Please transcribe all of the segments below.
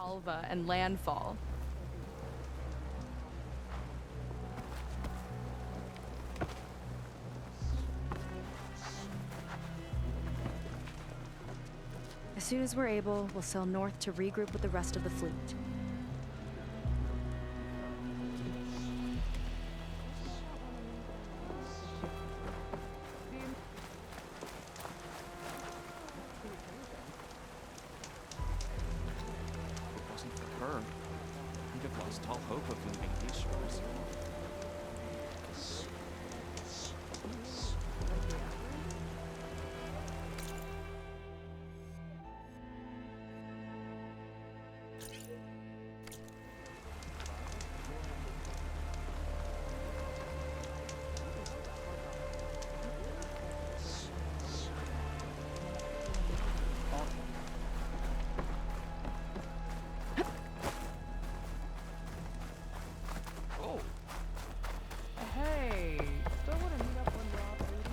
Alva and landfall. As soon as we're able, we'll sail north to regroup with the rest of the fleet. If it wasn't for her, we'd have lost all hope of leaving these shores. Oh, Hey, still want to meet up when we're all leaving?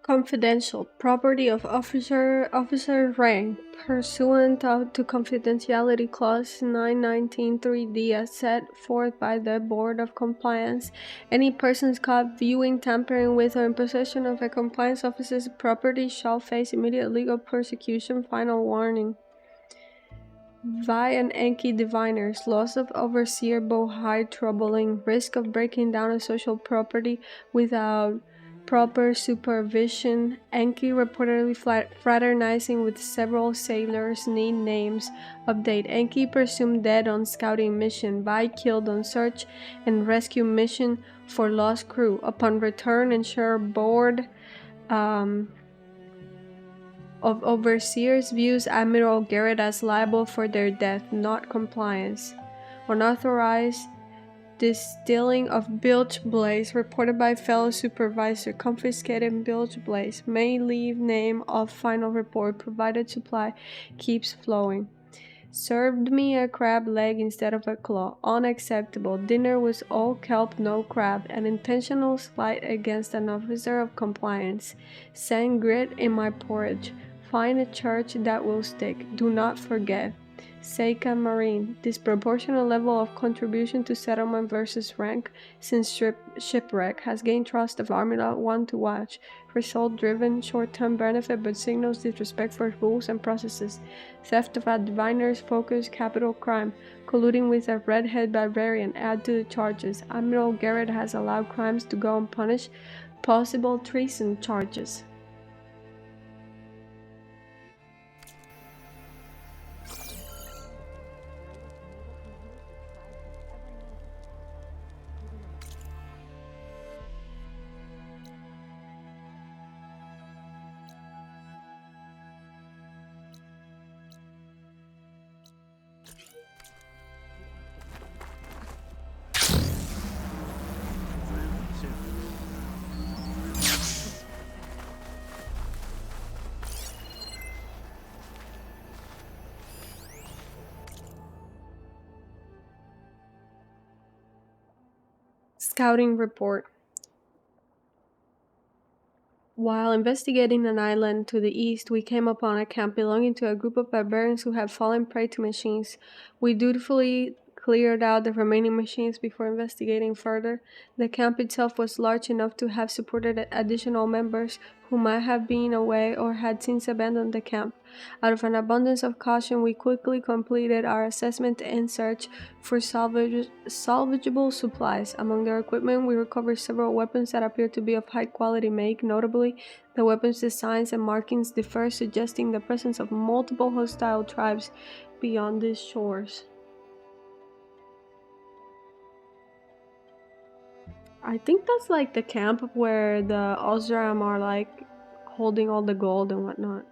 Confidential. Property of officer rank pursuant to confidentiality clause 919(3)(d) as set forth by the Board of Compliance. Any persons caught viewing, tampering with, or in possession of a compliance officer's property shall face immediate legal persecution. Final warning. Vi and Enki diviners, loss of overseer bow high troubling, risk of breaking down a social property without proper supervision. Enki reportedly fraternizing with several sailors. Need names. Update. Enki presumed dead on scouting mission. Vi killed on search and rescue mission for lost crew. Upon return, ensure board of overseers views Admiral Garrett as liable for their death, not compliance. Unauthorized distilling of bilge blaze reported by fellow supervisor. Confiscated bilge blaze may leave name of final report. Provided supply keeps flowing. Served me a crab leg instead of a claw. Unacceptable. Dinner was all kelp, no crab. An intentional slight against an officer of compliance. Sang grit in my porridge. Find a church that will stick. Do not forget. Seika Marine. Disproportionate level of contribution to settlement versus rank since shipwreck. Has gained trust of Army Lot 1 to watch. Result driven, short-term benefit but signals disrespect for rules and processes. Theft of a diviner's focus, capital crime. Colluding with a redhead barbarian, add to the charges. Admiral Garrett has allowed crimes to go unpunished. Possible treason charges. Scouting report. While investigating an island to the east, we came upon a camp belonging to a group of barbarians who had fallen prey to machines. We dutifully cleared out the remaining machines before investigating further. The camp itself was large enough to have supported additional members who might have been away or had since abandoned the camp. Out of an abundance of caution, we quickly completed our assessment and search for salvageable supplies. Among their equipment, we recovered several weapons that appeared to be of high quality make. Notably, the weapons' designs and markings differ, suggesting the presence of multiple hostile tribes beyond these shores. I think that's like the camp where the Osram are like holding all the gold and whatnot.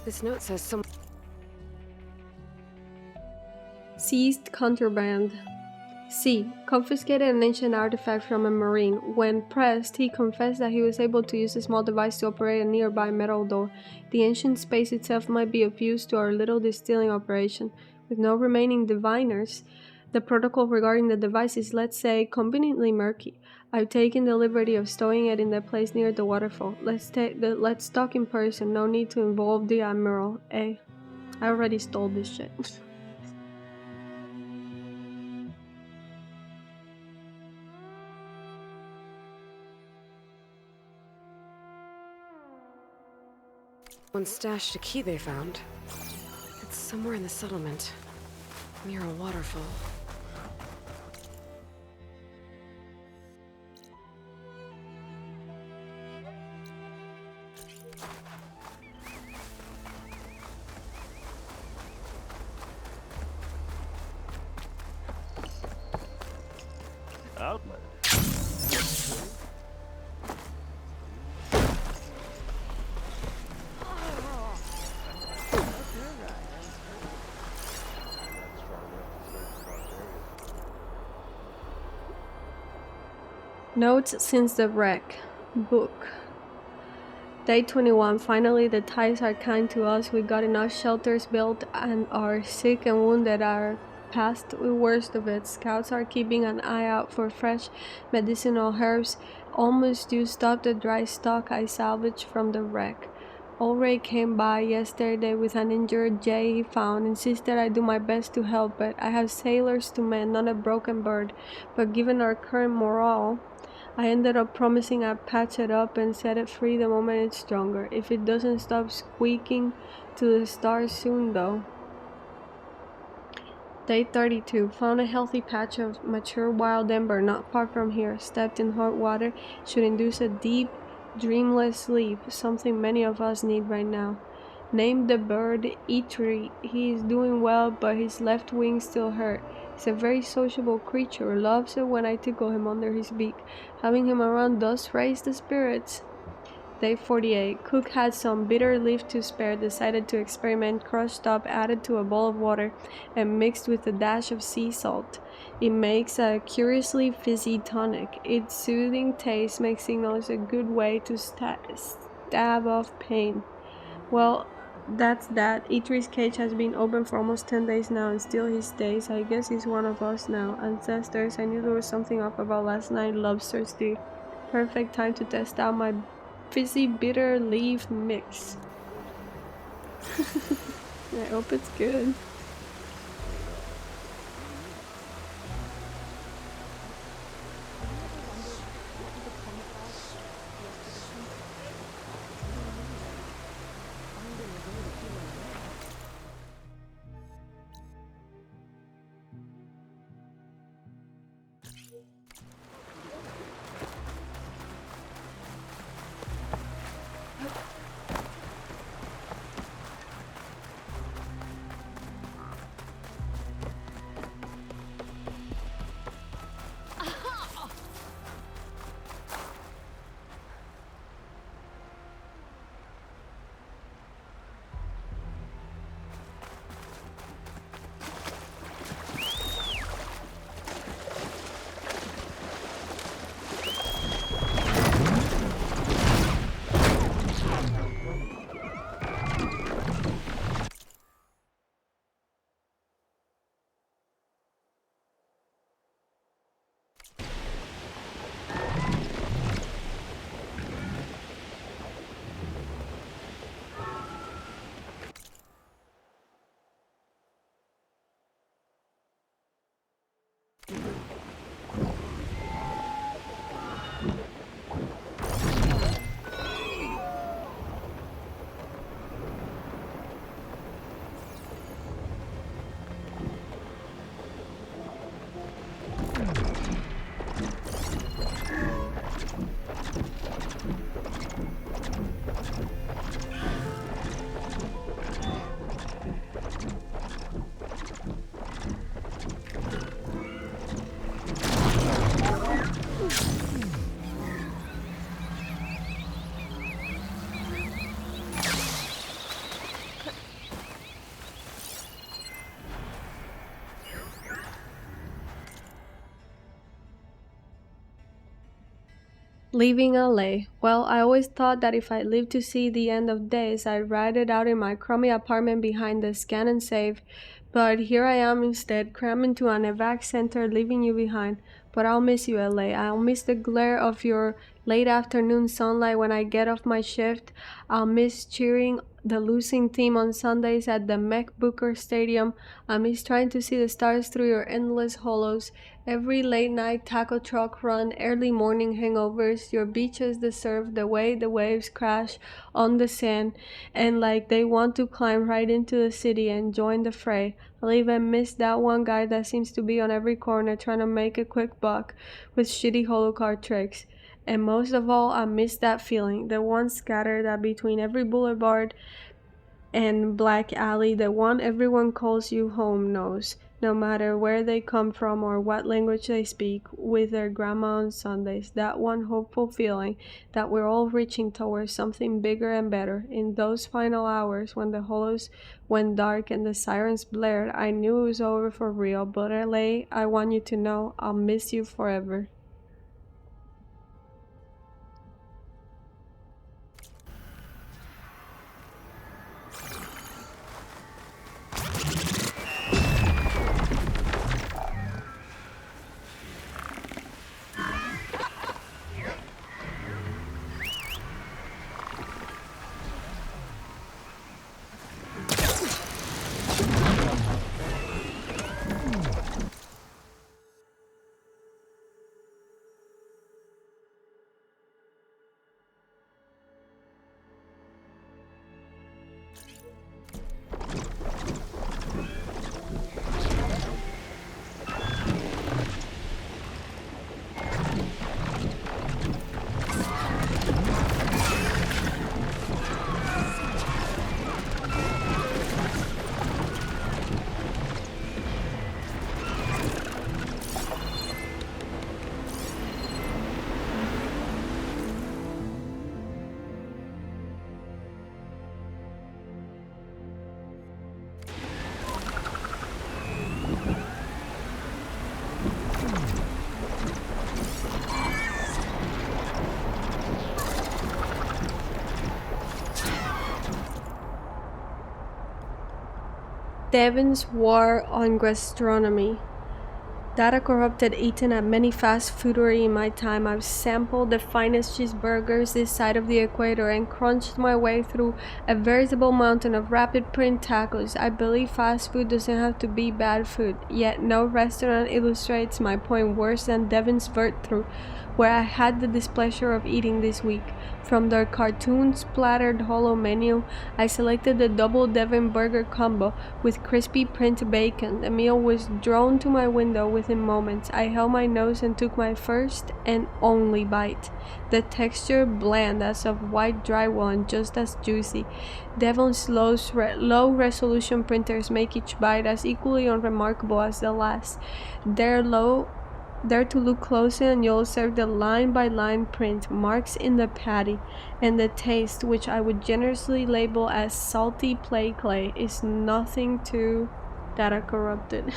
This note says some Seized contraband. C. Confiscated an ancient artifact from a marine. When pressed, he confessed that he was able to use a small device to operate a nearby metal door. The ancient space itself might be of use to our little distilling operation. With no remaining diviners, the protocol regarding the device is, let's say, conveniently murky. I've taken the liberty of stowing it in the place near the waterfall. Let's talk in person. No need to involve the Admiral. I already stole this shit. one stashed a key they found. It's somewhere in the settlement, near a waterfall. Outlet. Notes since the wreck. Book. Day 21. Finally, the tides are kind to us. We got enough shelters built and our sick and wounded are past the worst of it. Scouts are keeping an eye out for fresh medicinal herbs. Almost used up the dry stock I salvaged from the wreck. Ulrich came by yesterday with an injured jay he found, insisted I do my best to help it. I have sailors to mend, not a broken bird, but given our current morale, I ended up promising I'd patch it up and set it free the moment it's stronger. If it doesn't stop squeaking to the stars soon though. Day 32. Found a healthy patch of mature wild ember not far from here. Stepped in hot water. Should induce a deep, dreamless sleep, something many of us need right now. Named the bird Eitri. He is doing well, but his left wing still hurt. He's a very sociable creature. Loves it when I tickle him under his beak. Having him around does raise the spirits. Day 48. Cook had some bitter leaf to spare, decided to experiment, crushed up, added to a bowl of water, and mixed with a dash of sea salt. It makes a curiously fizzy tonic. Its soothing taste makes signals a good way to stave off pain. Well, that's that. Itri's cage has been open for almost 10 days now and still he stays. I guess he's one of us now. Ancestors, I knew there was something up about last night. Lobsters, the perfect time to test out my fizzy bitter leaf mix. I hope it's good. Leaving LA. Well, I always thought that if I lived to see the end of days, I'd ride it out in my crummy apartment behind the scan and save. But here I am instead, crammed into an evac center, leaving you behind. But I'll miss you, LA. I'll miss the glare of your late afternoon sunlight when I get off my shift. I'll miss cheering the losing team on Sundays at the Mech Booker Stadium. I miss trying to see the stars through your endless hollows. Every late night taco truck run, early morning hangovers, your beaches, the surf, the way the waves crash on the sand, and like they want to climb right into the city and join the fray. I'll even miss that one guy that seems to be on every corner trying to make a quick buck with shitty holocard tricks. And most of all, I miss that feeling, the one scattered that between every boulevard and black alley, the one everyone calls you home knows, no matter where they come from or what language they speak, with their grandma on Sundays, that one hopeful feeling that we're all reaching towards something bigger and better. In those final hours when the hollows went dark and the sirens blared, I knew it was over for real, but LA, I want you to know I'll miss you forever. Devon's War on Gastronomy. Data corrupted eaten at many fast foodery in my time. I've sampled the finest cheeseburgers this side of the equator and crunched my way through a veritable mountain of rapid print tacos. I believe fast food doesn't have to be bad food, yet no restaurant illustrates my point worse than Devon's Vert through, where I had the displeasure of eating this week. From their cartoon-splattered hollow menu, I selected the double Devon burger combo with crispy print bacon. The meal was drawn to my window within moments. I held my nose and took my first and only bite. The texture bland as of white drywall and just as juicy. Devon's low-resolution printers make each bite as equally unremarkable as the last. There to look closely and you'll observe the line-by-line print marks in the patty, and the taste, which I would generously label as salty play clay, is nothing too data corrupted.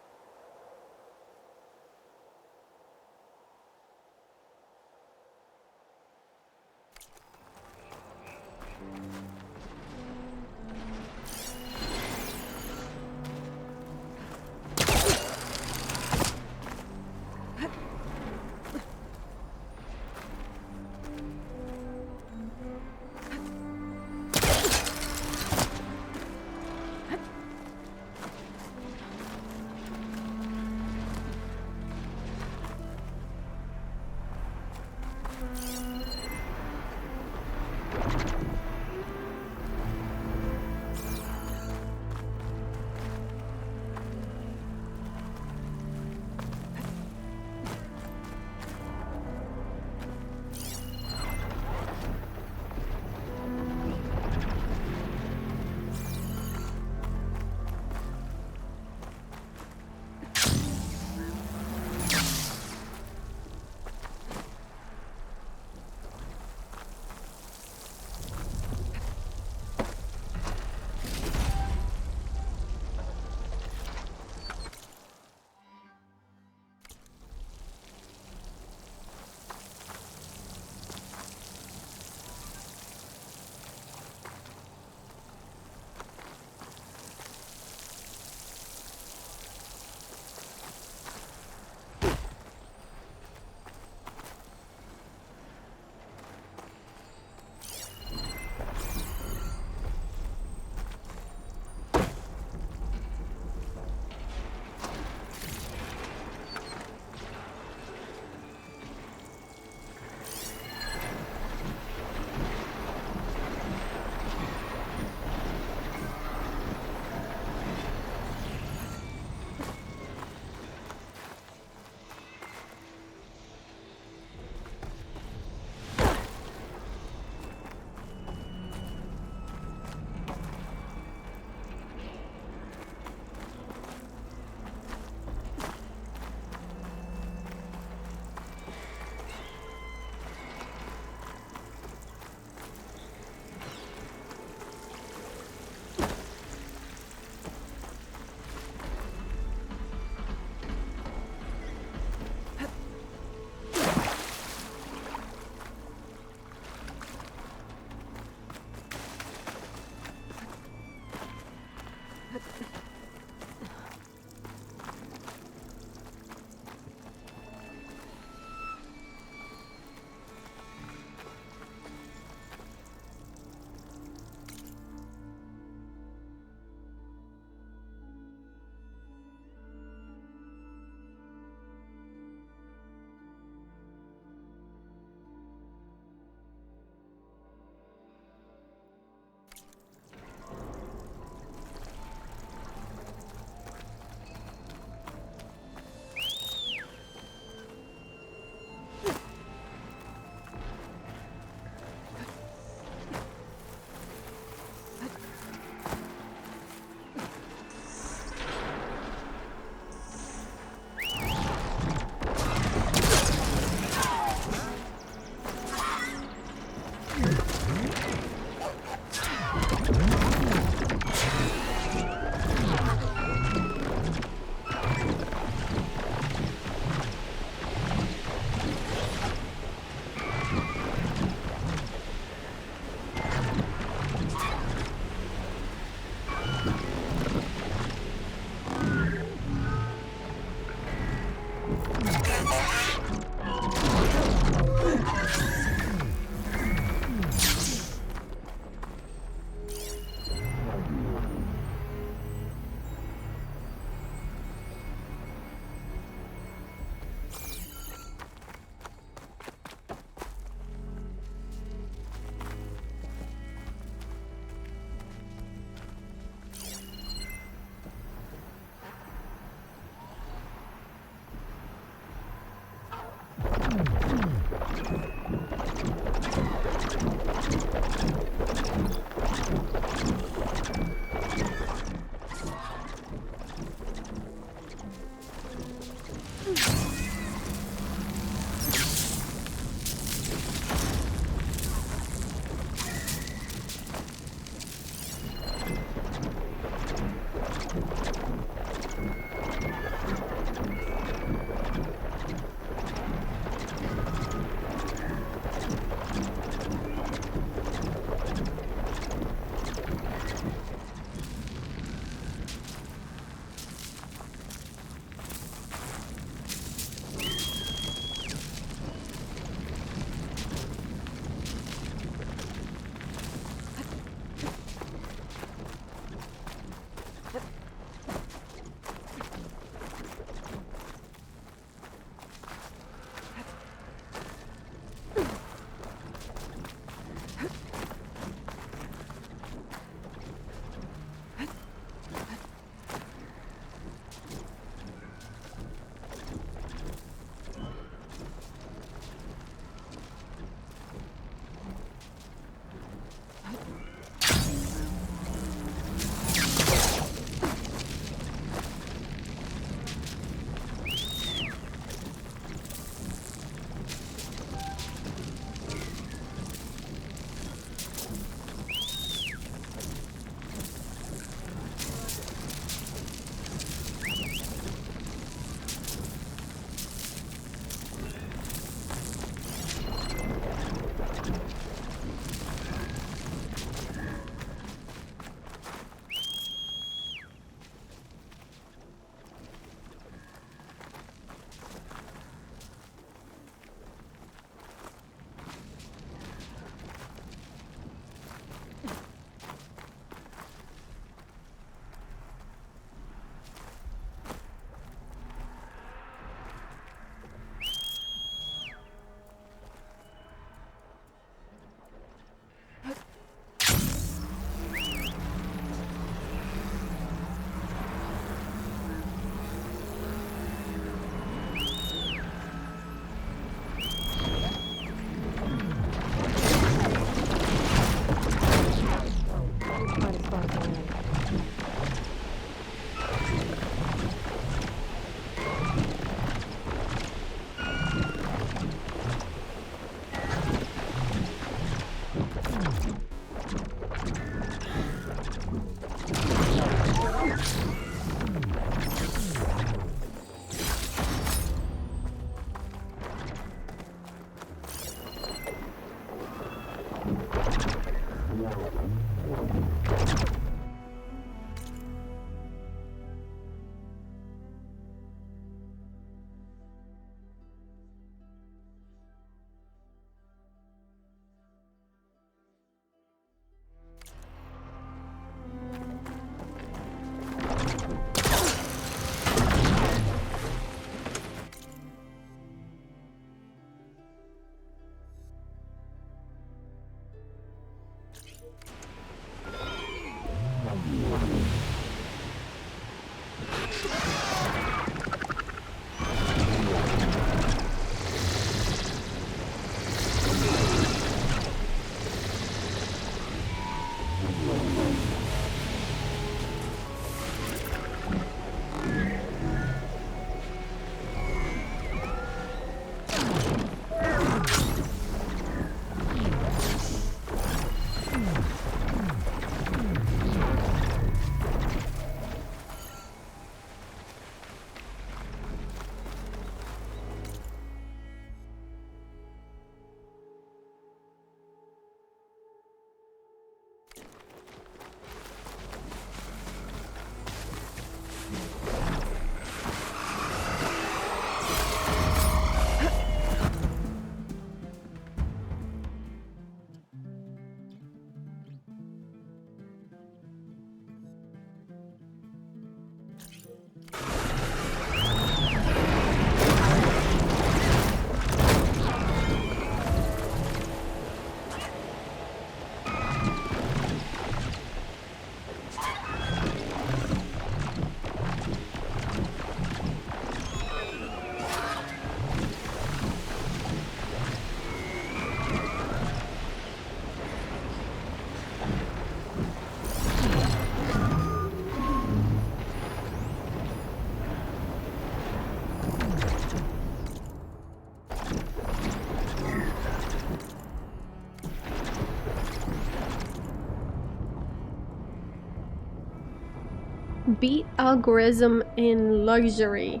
Beat algorithm in luxury.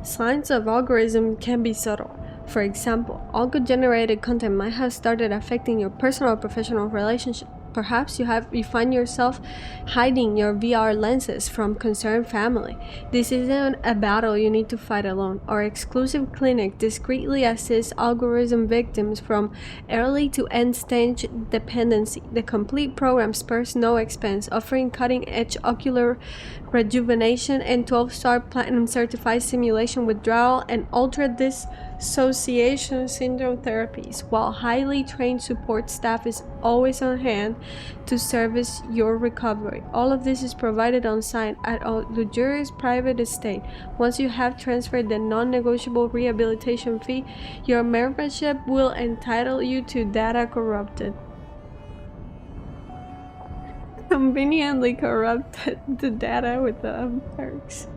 Signs of algorithm can be subtle. For example, algo-generated content might have started affecting your personal or professional relationship. Perhaps you find yourself hiding your VR lenses from concerned family. This isn't a battle you need to fight alone. Our exclusive clinic discreetly assists algorithm victims from early to end stage dependency. The complete program spares no expense, offering cutting-edge ocular rejuvenation and 12-star platinum certified simulation withdrawal and ultra dissociation syndrome therapies, while highly trained support staff is always on hand to service your recovery. All of this is provided on site at a luxurious private estate. Once you have transferred the non-negotiable rehabilitation fee, your membership will entitle you to data corrupted. Conveniently corrupted the data with the perks.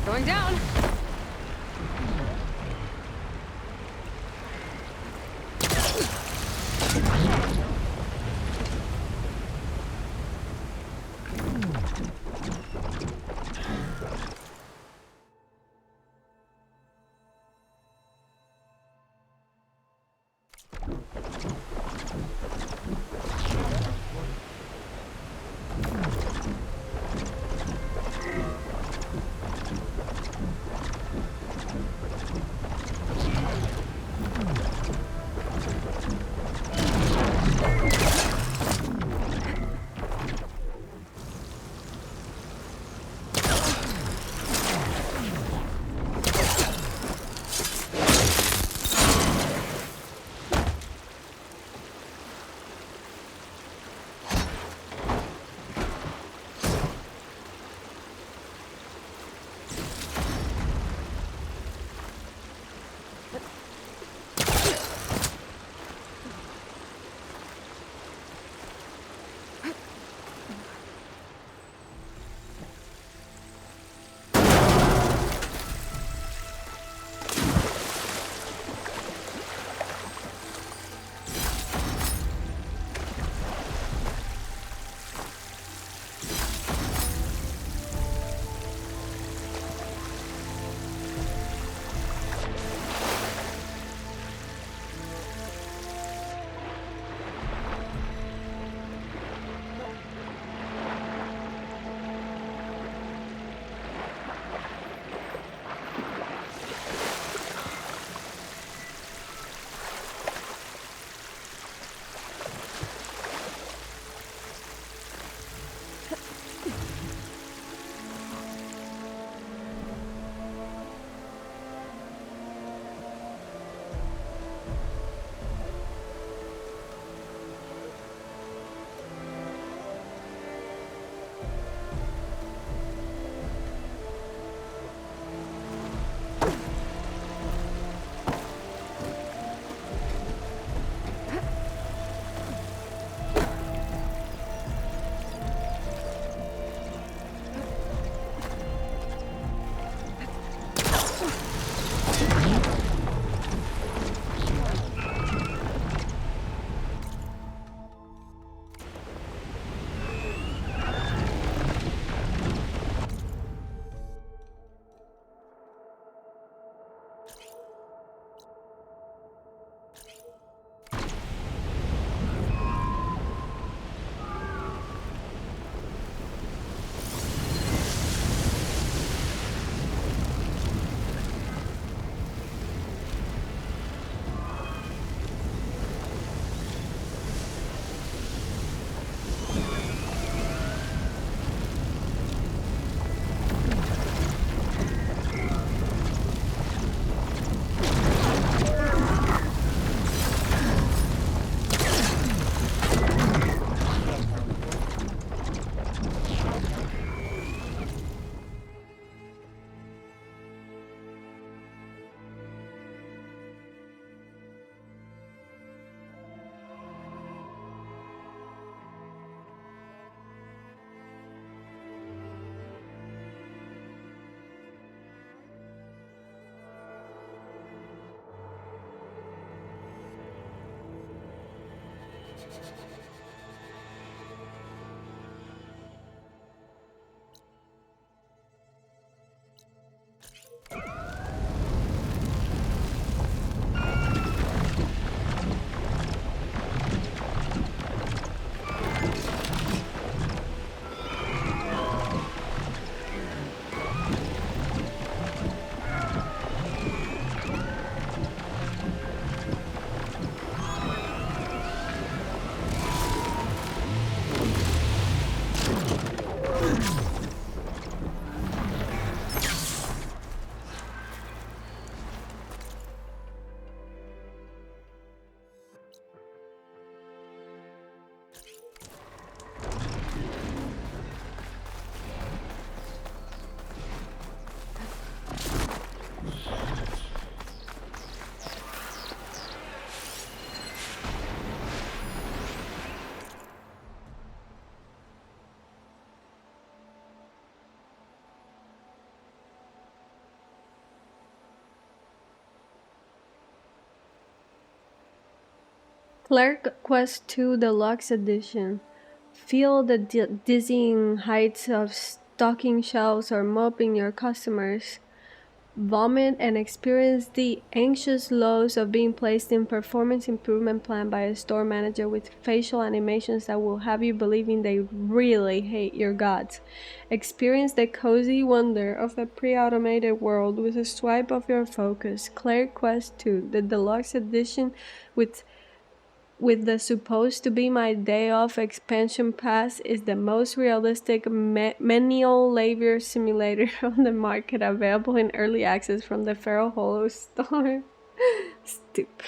Going down. Clerk Quest 2 Deluxe Edition. Feel the dizzying heights of stocking shelves or moping your customers. Vomit and experience the anxious lows of being placed in performance improvement plan by a store manager with facial animations that will have you believing they really hate your guts. Experience the cozy wonder of a pre-automated world with a swipe of your focus. Clerk Quest 2, the deluxe edition with the supposed to be my day off expansion pass is the most realistic menial labor simulator on the market, available in early access from the Feral Hollow store. Stupid.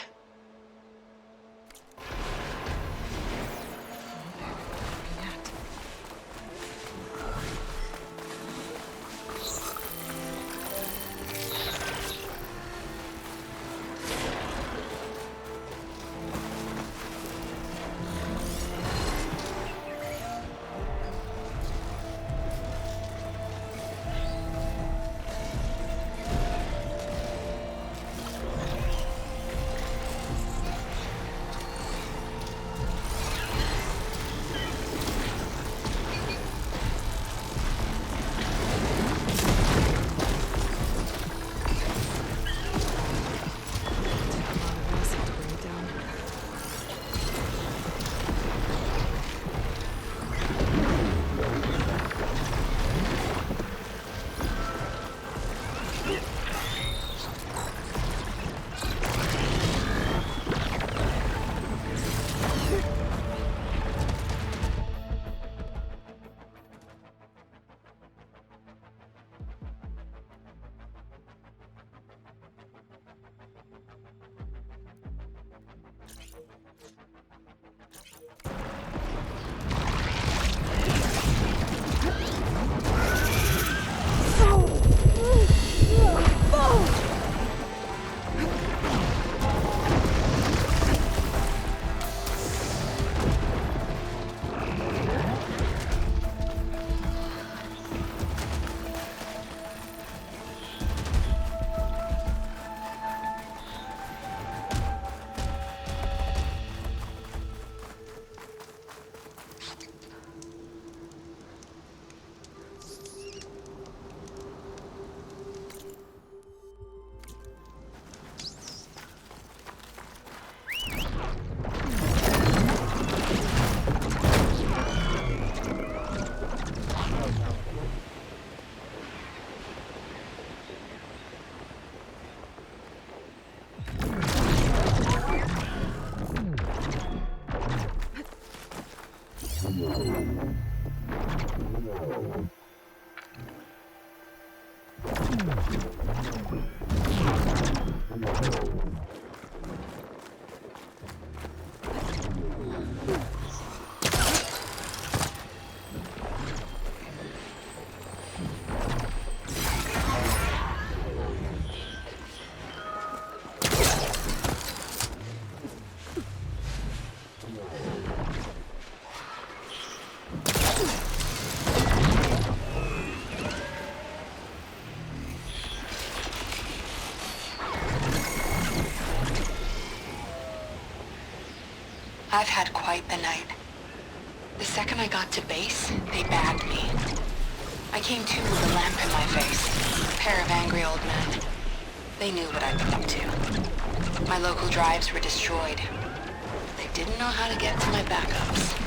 I've had quite the night. The second I got to base, they bagged me. I came to with a lamp in my face. A pair of angry old men. They knew what I'd been up to. My local drives were destroyed. But they didn't know how to get to my backups.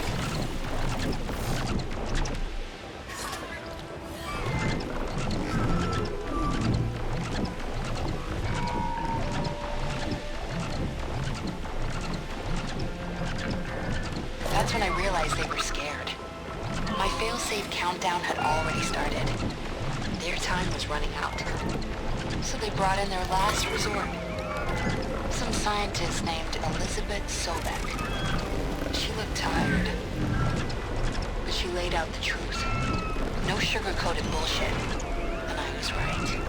That's when I realized they were scared. My fail-safe countdown had already started. Their time was running out. So they brought in their last resort. Some scientist named Elizabeth Sobek. She looked tired. But she laid out the truth. No sugar-coated bullshit. And I was right.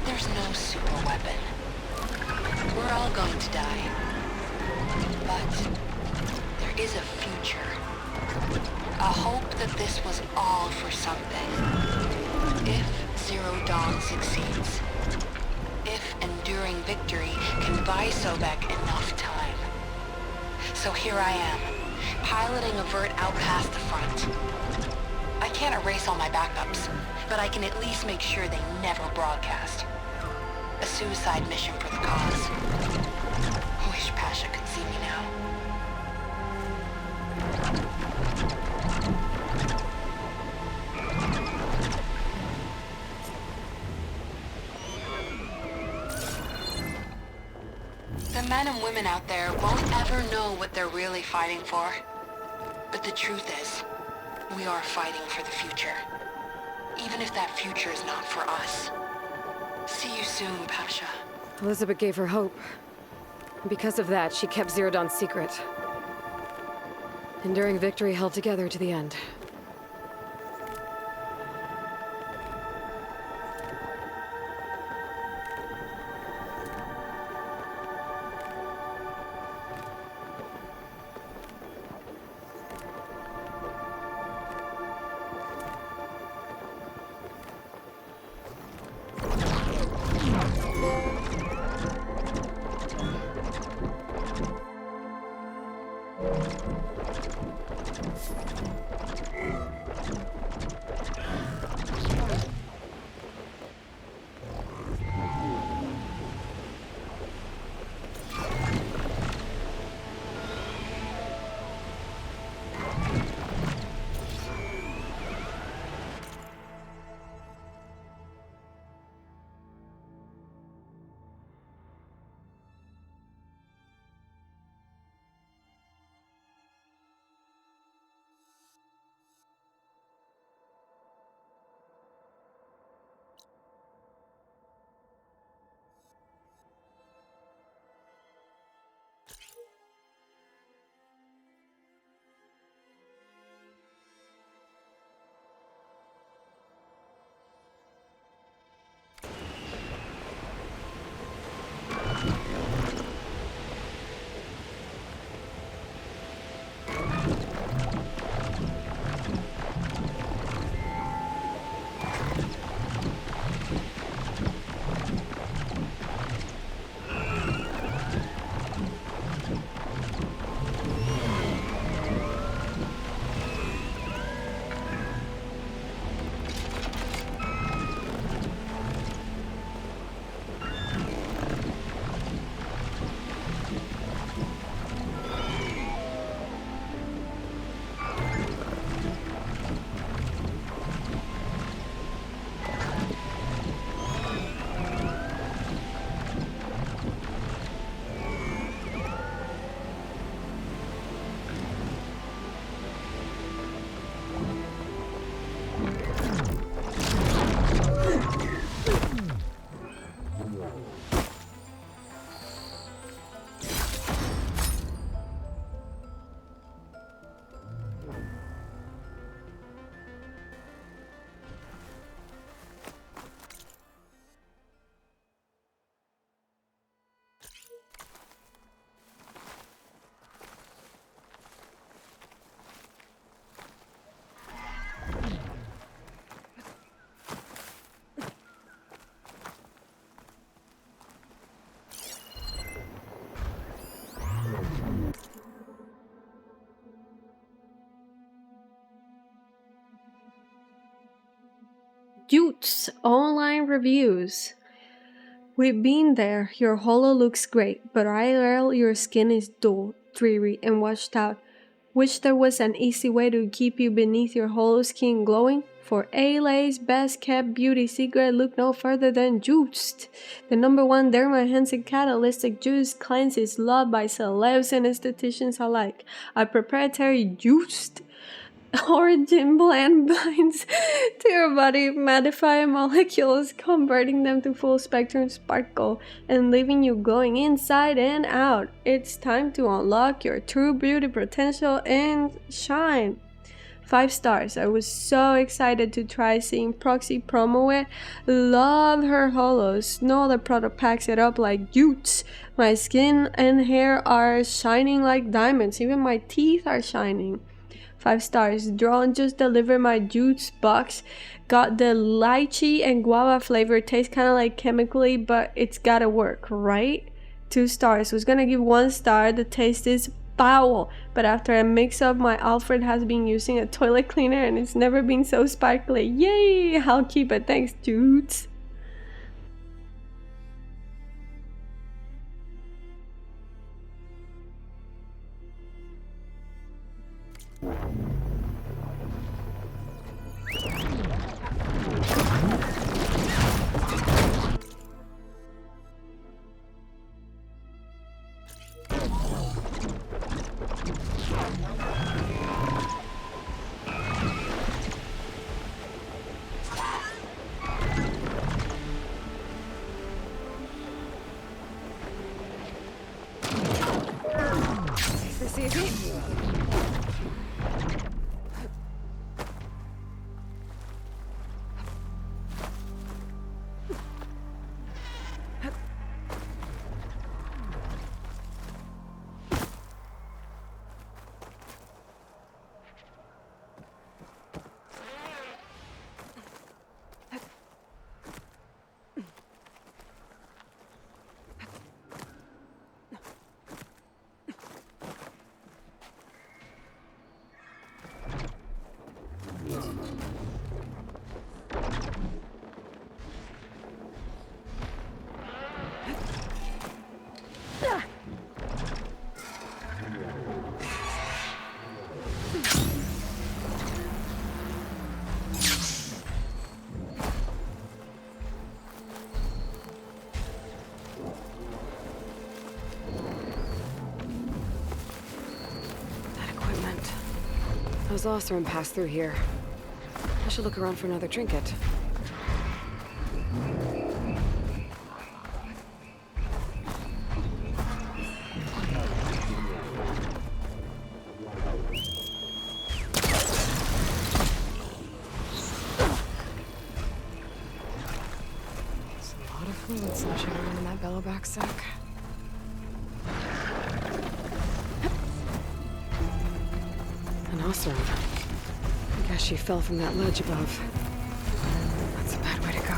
There's no super weapon. We're all going to die. But there is a future. A hope that this was all for something. If Zero Dawn succeeds. If enduring victory can buy Sobek enough time. So here I am, piloting a vert out past the front. I can't erase all my backups, but I can at least make sure they never broadcast. A suicide mission for the cause. Wish Pasha could see me now. The men and women out there won't ever know what they're really fighting for. But the truth is, we are fighting for the future. Even if that future is not for us. See you soon, Pasha. Elizabeth gave her hope. Because of that, she kept Zero Dawn's secret. Enduring victory held together to the end. Utes online reviews. We've been there. Your holo looks great, but IRL your skin is dull, dreary, and washed out. Wish there was an easy way to keep you beneath your holo skin glowing? For ALA's best kept beauty secret, look no further than Juiced. The #1 derma-enhancing catalytic juice cleanse is loved by celebs and estheticians alike. A proprietary Juiced origin blend binds to your body mattifying molecules, converting them to full spectrum sparkle and leaving you glowing inside and out. It's time to unlock your true beauty potential and shine. 5 stars. I was so excited to try seeing Proxy promo it. Love her holos. No other product packs it up like Utes. My skin and hair are shining like diamonds. Even my teeth are shining. 5 stars. Drawn just delivered my juice box. Got the lychee and guava flavor. Tastes kind of like chemically, but it's gotta work, right? 2 stars. Was gonna give 1 star. The taste is foul, but after I mix up, my Alfred has been using a toilet cleaner and it's never been so sparkly. Yay! I'll keep it. Thanks, dudes. This easy? Those Oseram passed through here. I should look around for another trinket. There's a lot of fluid sloshing around in that bellowback sack. An Oseram. I guess she fell from that ledge above. That's a bad way to go.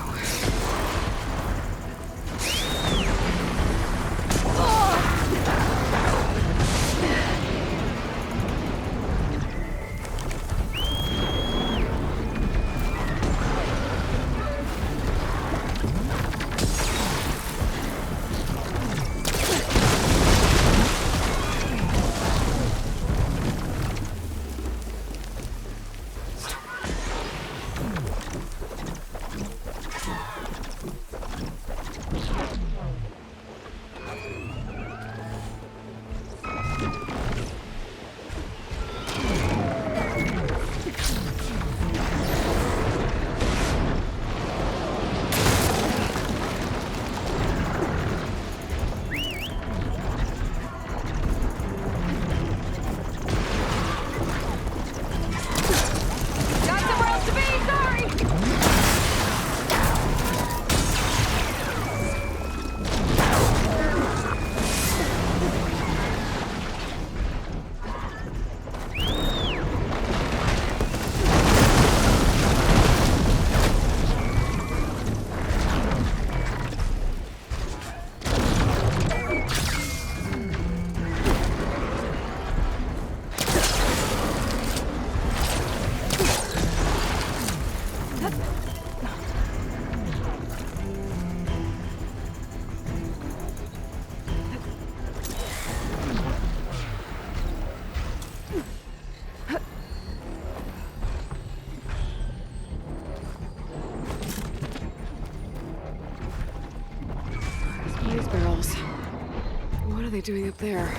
walls. What are they doing up there?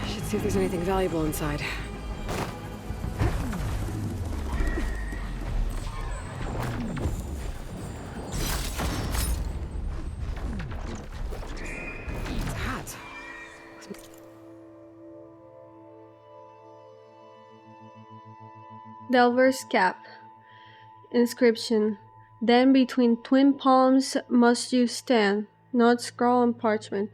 I should see if there's anything valuable inside. It's a hat. Delver's Cap. Inscription. Then between twin palms must you stand, not scroll on parchment.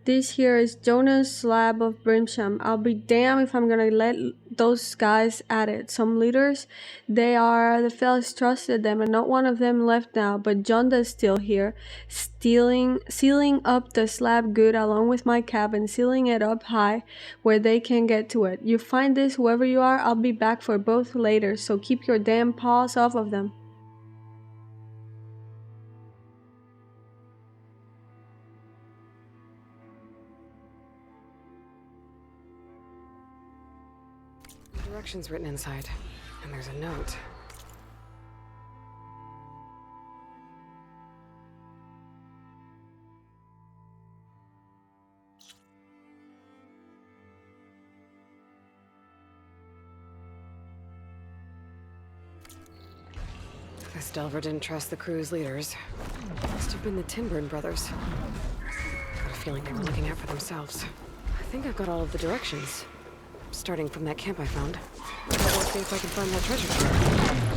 This here is Jonah's slab of brimstone. I'll be damned if I'm gonna let those guys at it. Some leaders, the fellas trusted them and not one of them left now, but Jonda's still here, sealing up the slab good along with my cap and sealing it up high where they can get to it. You find this whoever you are, I'll be back for both later, so keep your damn paws off of them. Directions written inside, and there's a note. This Delver didn't trust the crew's leaders. Must have been the Tinburn brothers. Got a feeling they were looking out for themselves. I think I've got all of the directions. Starting from that camp I found. Let's see if I can find that treasure trove.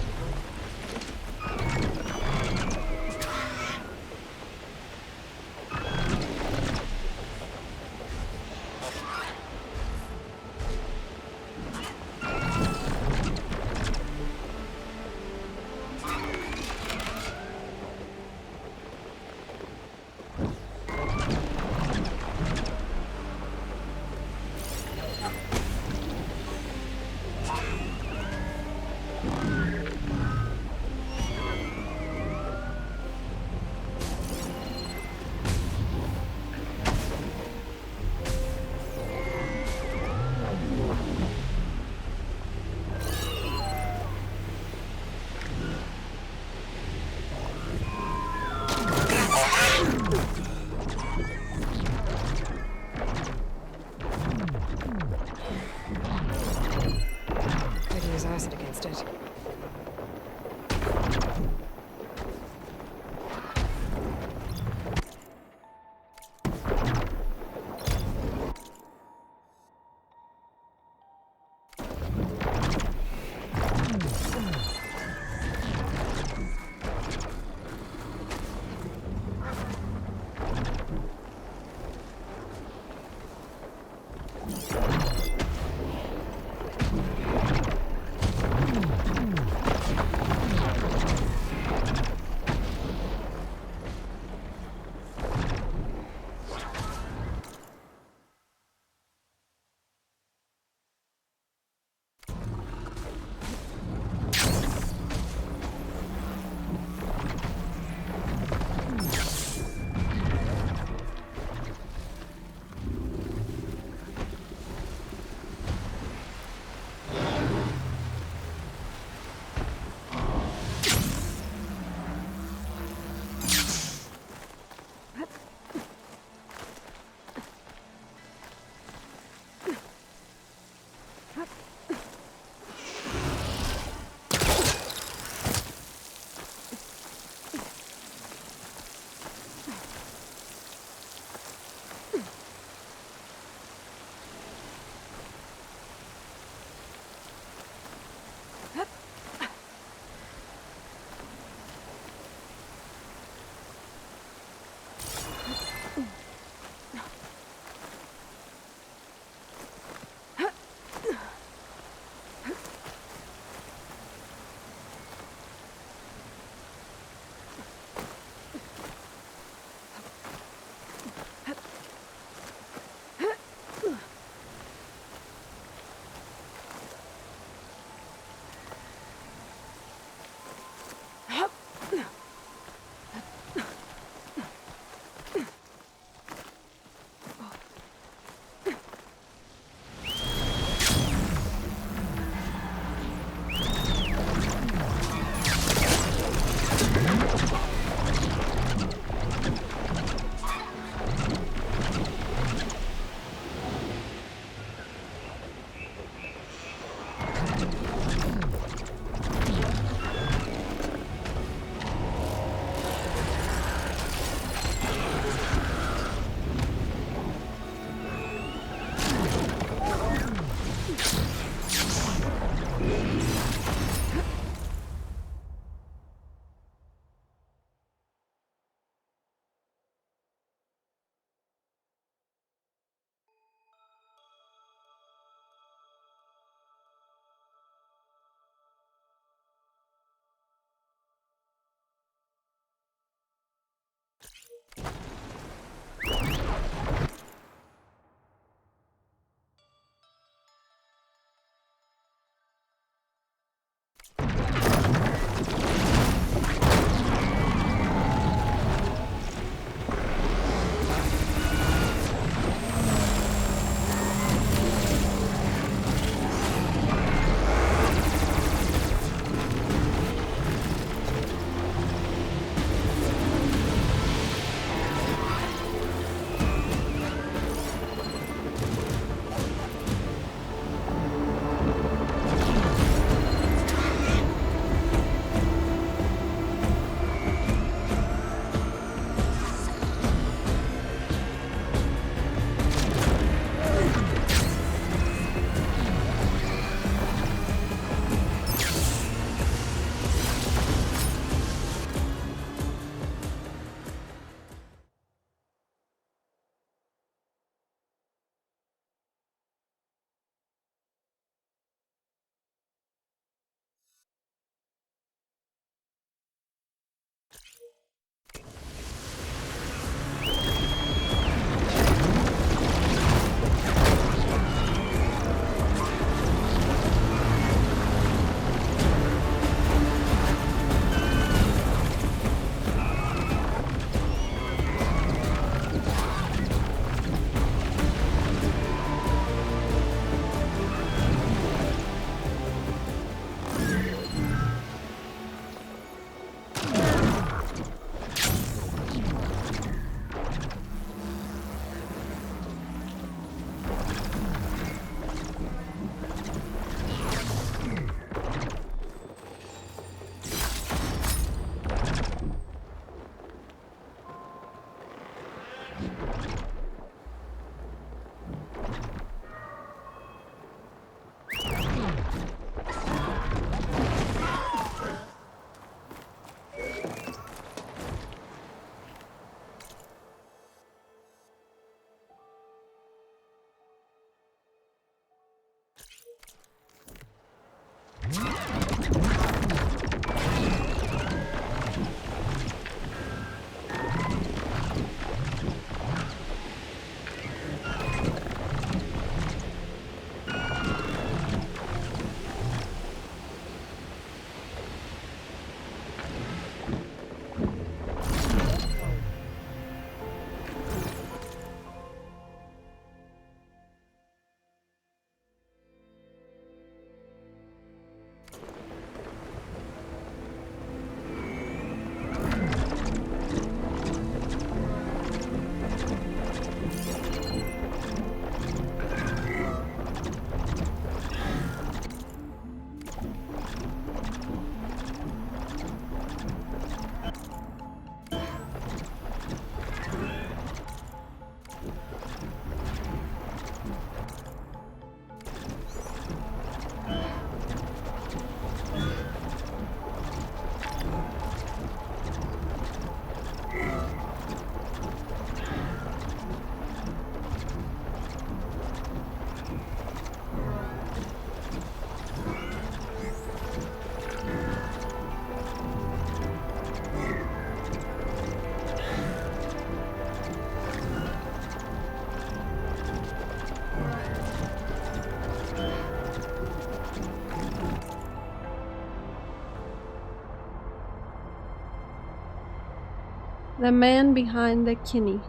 The man behind the kinney.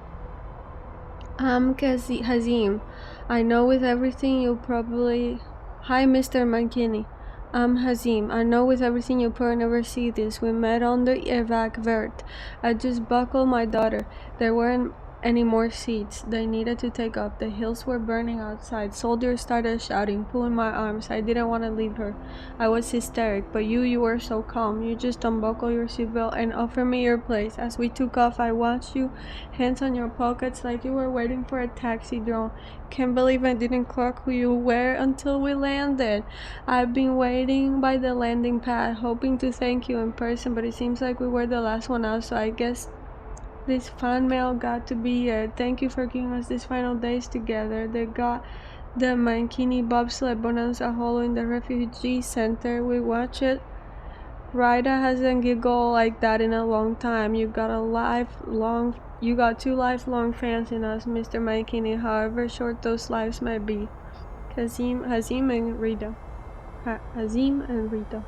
I'm Hazim. I know with everything you probably... Hi, Mr. McKinney. I'm Hazim. I know with everything you probably never see this. We met on the evac vert. I just buckled my daughter. There weren't any more seats. They needed to take off. The hills were burning outside. Soldiers started shouting, pulling my arms. I didn't want to leave her. I was hysteric, but you were so calm. You just unbuckled your seatbelt and offered me your place. As we took off, I watched you, hands on your pockets like you were waiting for a taxi drone. Can't believe I didn't clock who you were until we landed. I've been waiting by the landing pad, hoping to thank you in person, but it seems like we were the last one out, so I guess this fan mail got to be it. Thank you for giving us these final days together. They got the Mankini bobsled bonanza holo in the refugee center. We watched it. Rida hasn't giggled like that in a long time. You got two lifelong fans in us, Mr. Mankini, however short those lives might be. Hazim and Rita. Hazim and Rita.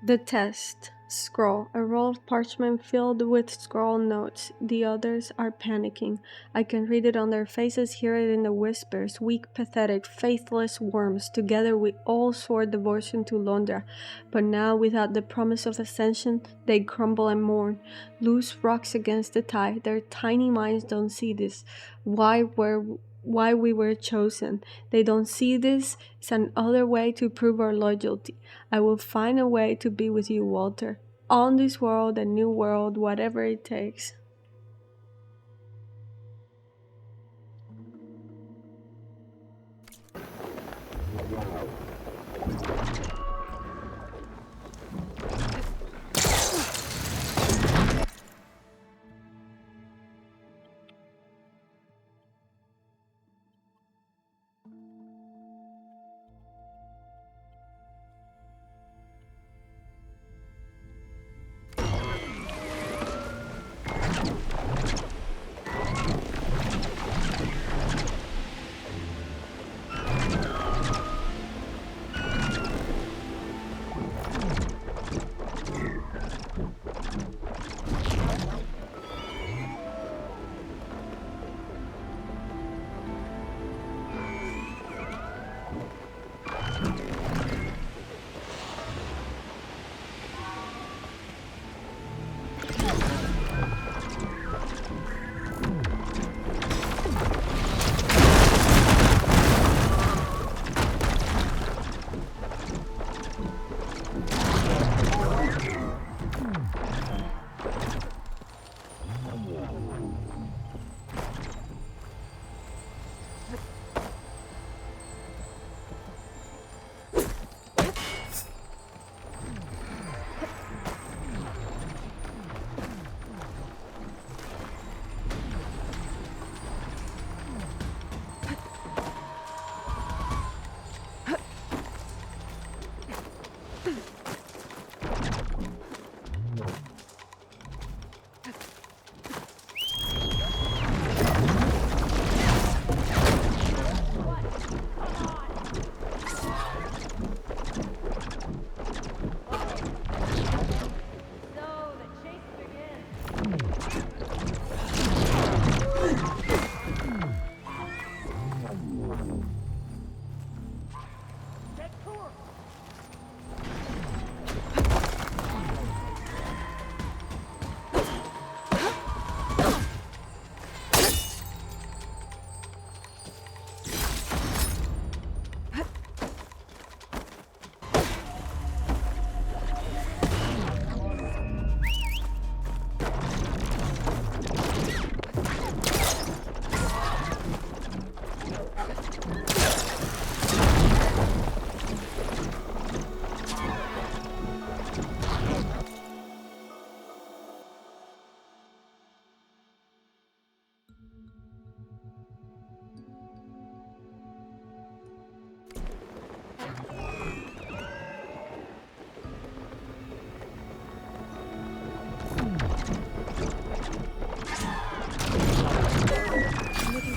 The test. Scroll. A roll of parchment filled with scroll notes. The others are panicking. I can read it on their faces, hear it in the whispers. Weak, pathetic, faithless worms. Together we all swore devotion to Londra. But now, without the promise of ascension, they crumble and mourn. Loose rocks against the tide. Their tiny minds don't see this. Why we were chosen. They don't see this as another way to prove our loyalty. I will find a way to be with you, Walter. On this world, a new world, whatever it takes.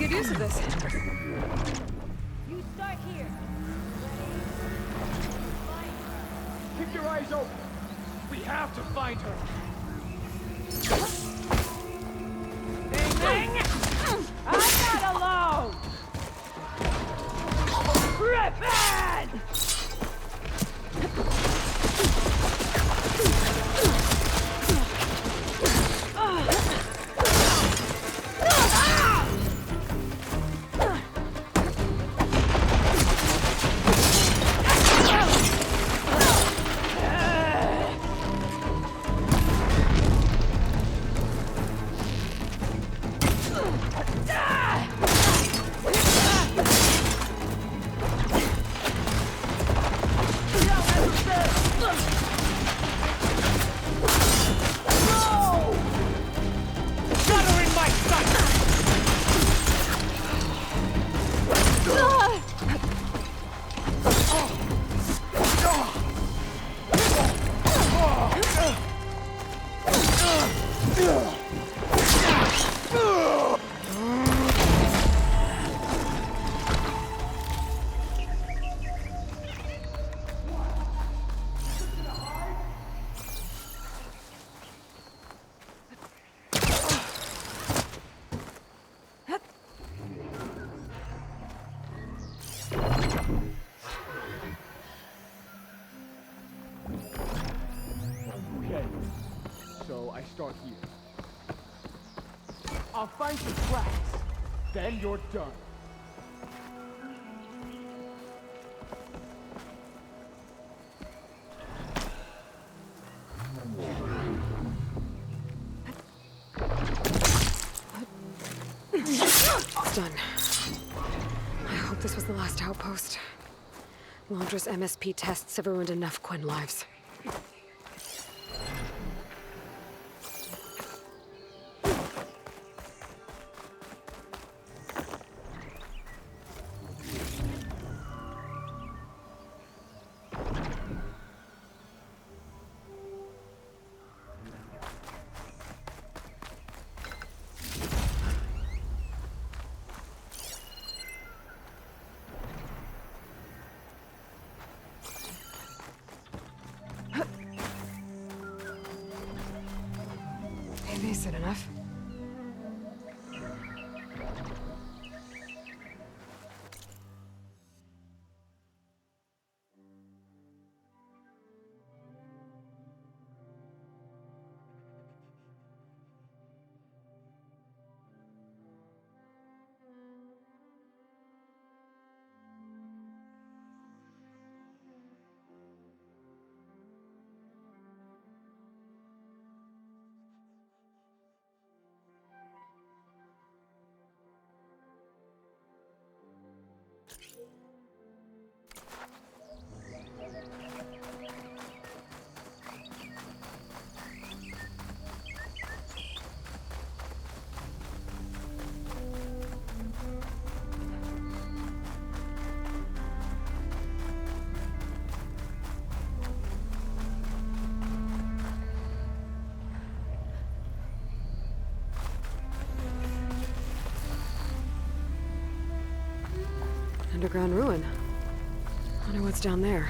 Use of this. You start here. Keep your eyes open. We have to find her. Bing, bing. I'm not alone. Revenge! start here. I'll find some tracks. Then you're done. It's done. I hope this was the last outpost. Londra's MSP tests have ruined enough Quinn lives. Maybe is it enough? Underground ruin. Wonder what's down there.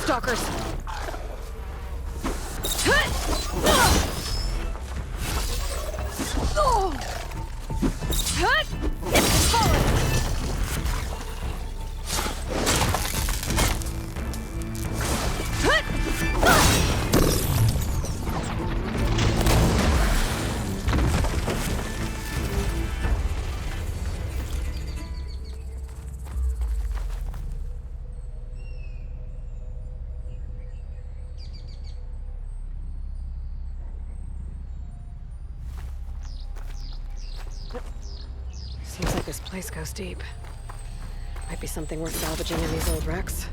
Stalkers! Seems like this place goes deep. Might be something worth salvaging in these old wrecks.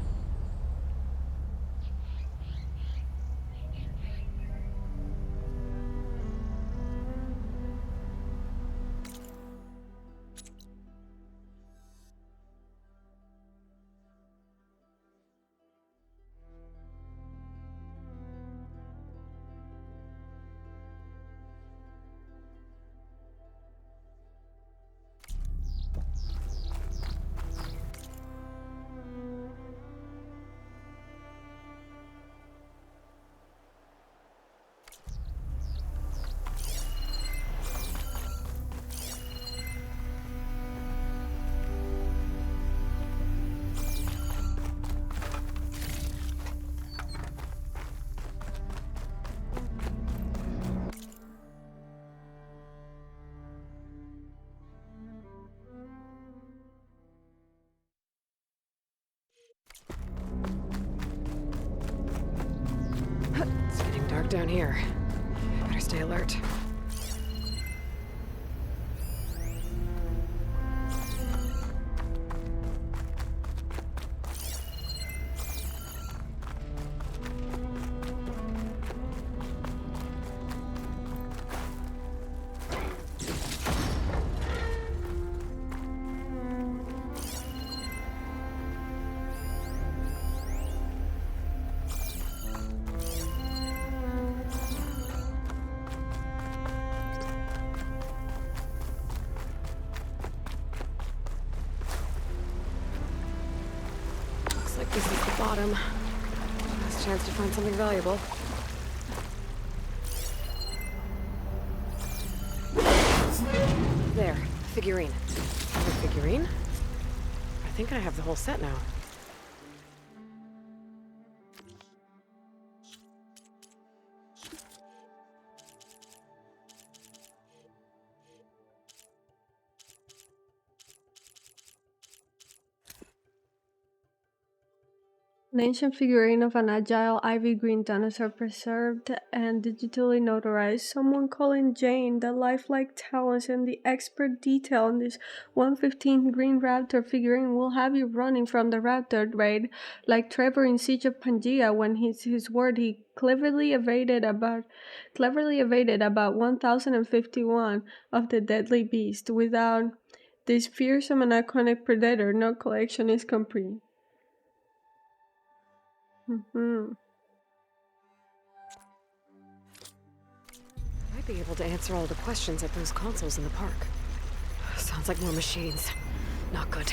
It's getting dark down here. Better stay alert. This is the bottom. Last chance to find something valuable. There, figurine. Another figurine? I think I have the whole set now. An ancient figurine of an agile ivy green dinosaur preserved and digitally notarized. Someone calling Jane, the lifelike talents and the expert detail in this 115 green raptor figurine will have you running from the raptor raid like Trevor in Siege of Pangaea when his word he cleverly evaded about 1051 of the deadly beast. Without this fearsome and iconic predator, no collection is complete. Might be able to answer all the questions at those consoles in the park. Sounds like more machines. Not good.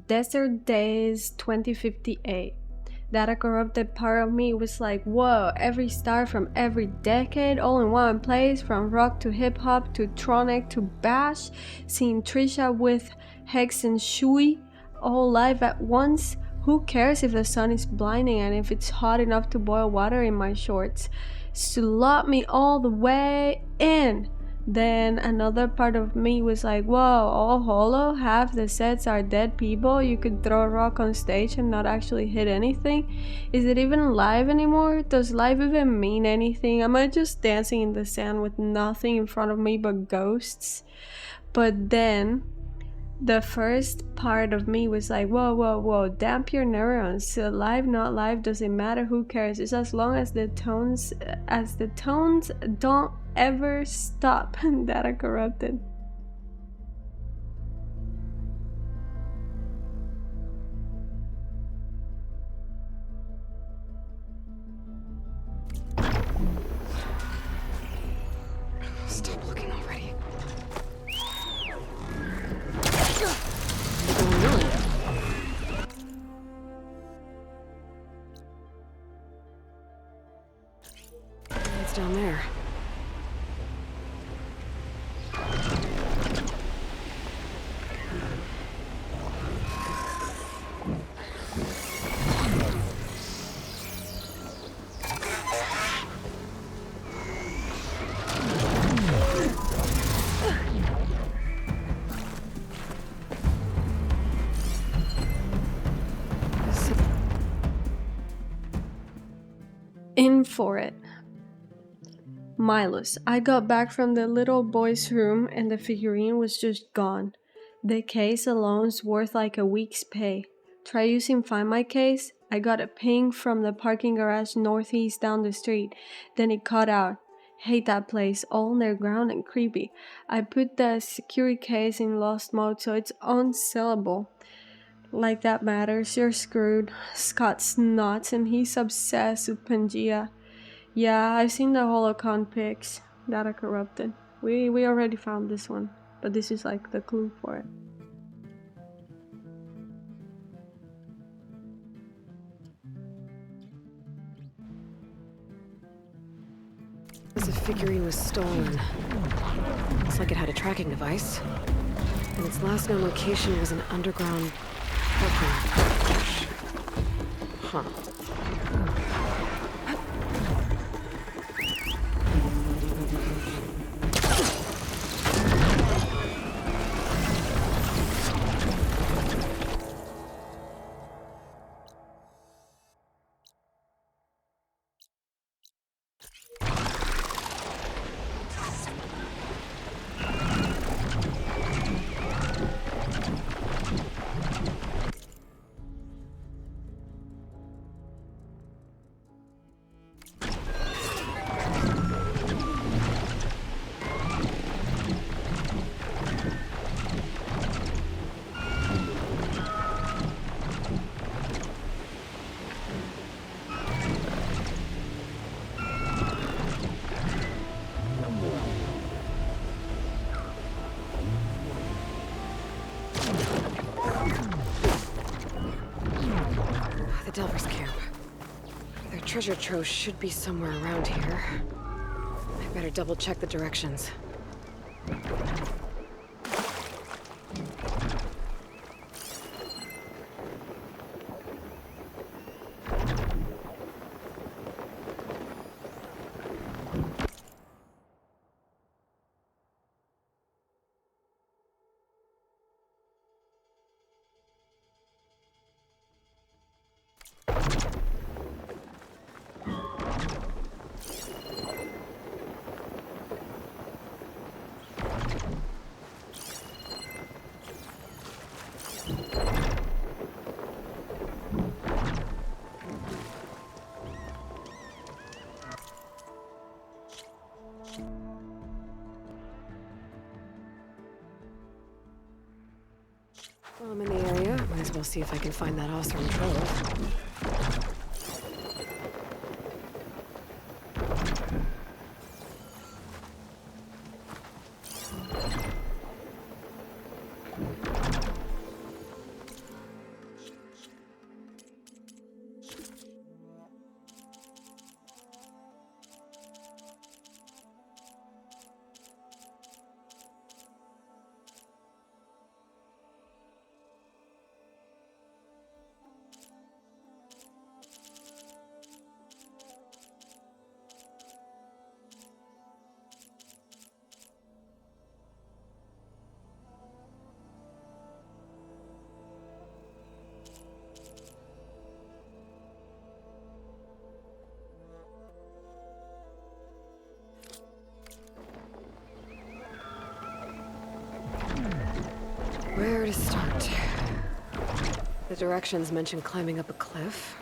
Desert Days 2058. That a corrupted part of me was like, whoa, every star from every decade all in one place, from rock to hip hop to tronic to bash, seeing Trisha with Hex and Shui all live at once. Who cares if the sun is blinding and if it's hot enough to boil water in my shorts? Slot me all the way in. Then another part of me was like, whoa, all hollow? Half the sets are dead people? You could throw a rock on stage and not actually hit anything? Is it even live anymore? Does life even mean anything? Am I just dancing in the sand with nothing in front of me but ghosts? But then the first part of me was like, whoa, damp your neurons. Live, not live, doesn't matter, who cares? It's as long as the tones don't ever stop. Data corrupted. Stop looking already. It's down there. In for it. Milos. I got back from the little boy's room and the figurine was just gone. The case alone's worth like a week's pay. Try using Find My Case. I got a ping from the parking garage northeast down the street. Then it cut out. Hate that place, all underground and creepy. I put the security case in lost mode so it's unsellable. Like that matters, you're screwed. Scott's nuts and he's obsessed with Pangea. Yeah, I've seen the holocron pics. Data corrupted. We already found this one, but this is like the clue for it. The figurine was stolen. Looks like it had a tracking device. And its last known location was an underground parking. Huh. The Delver's camp. Their treasure trove should be somewhere around here. I better double check the directions. While I'm in the area, might as well see if I can find that awesome trove. to start? The directions mention climbing up a cliff.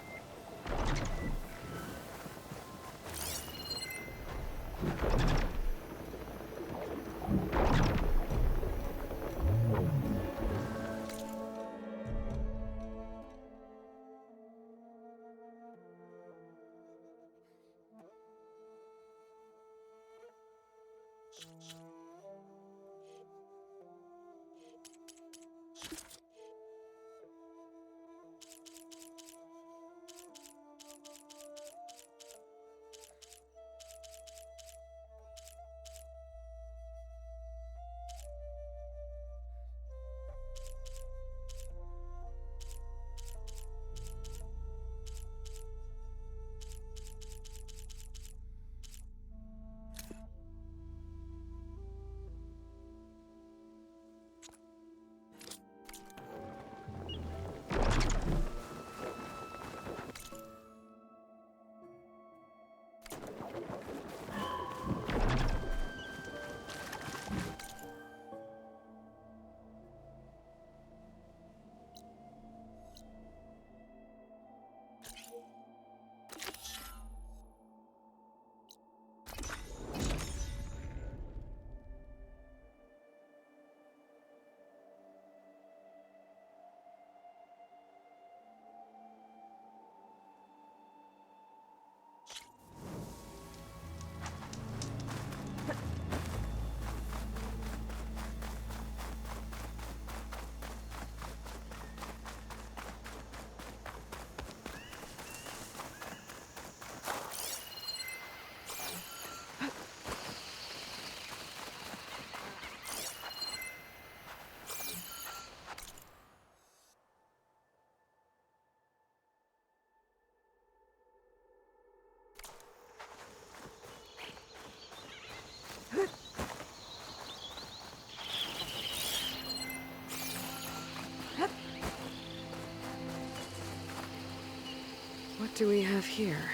What do we have here?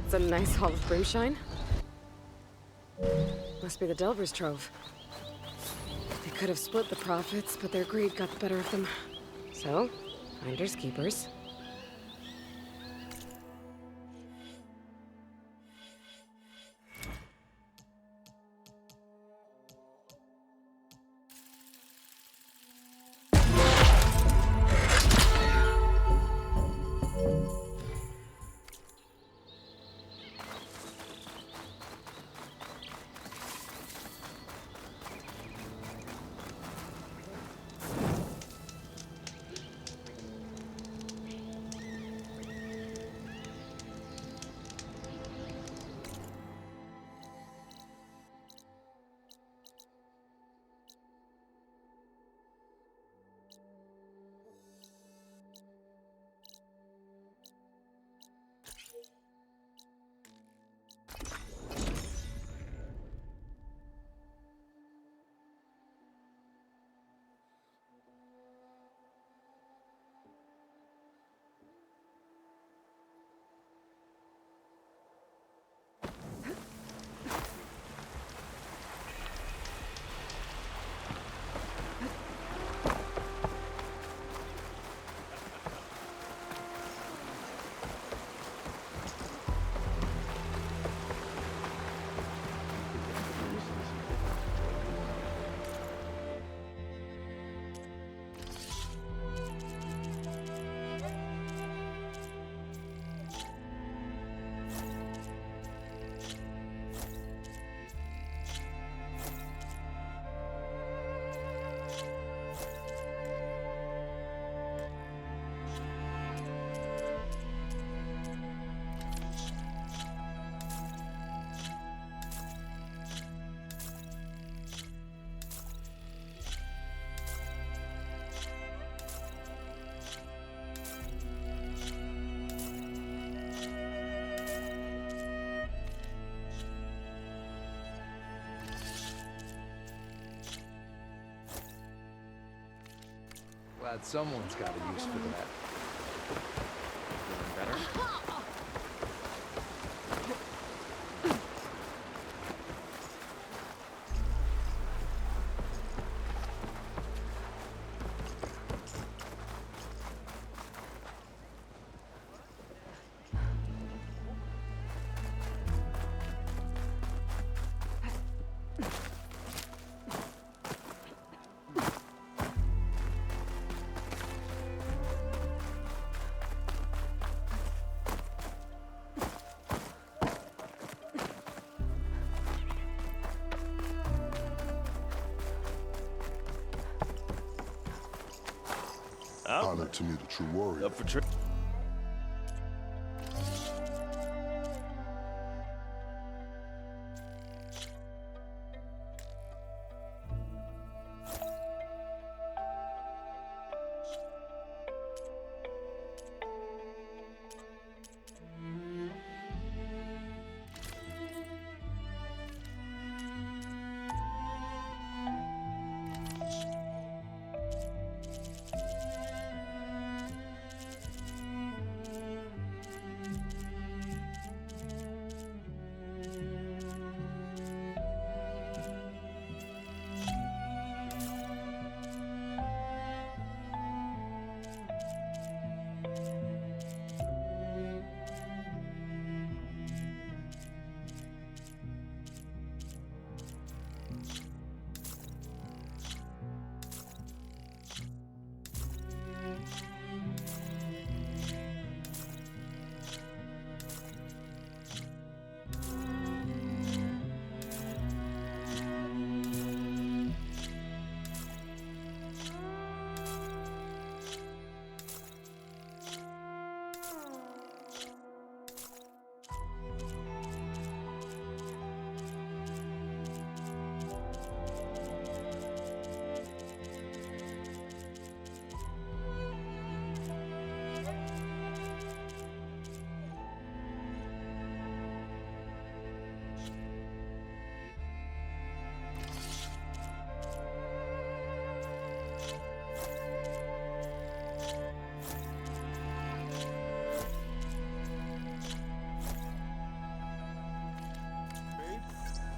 It's a nice haul of brimshine. Must be the Delver's Trove. They could have split the profits, but their greed got the better of them. So, finders keepers. Glad someone's got a use for that. Feeling better? Honor to meet a true warrior. Up for trip.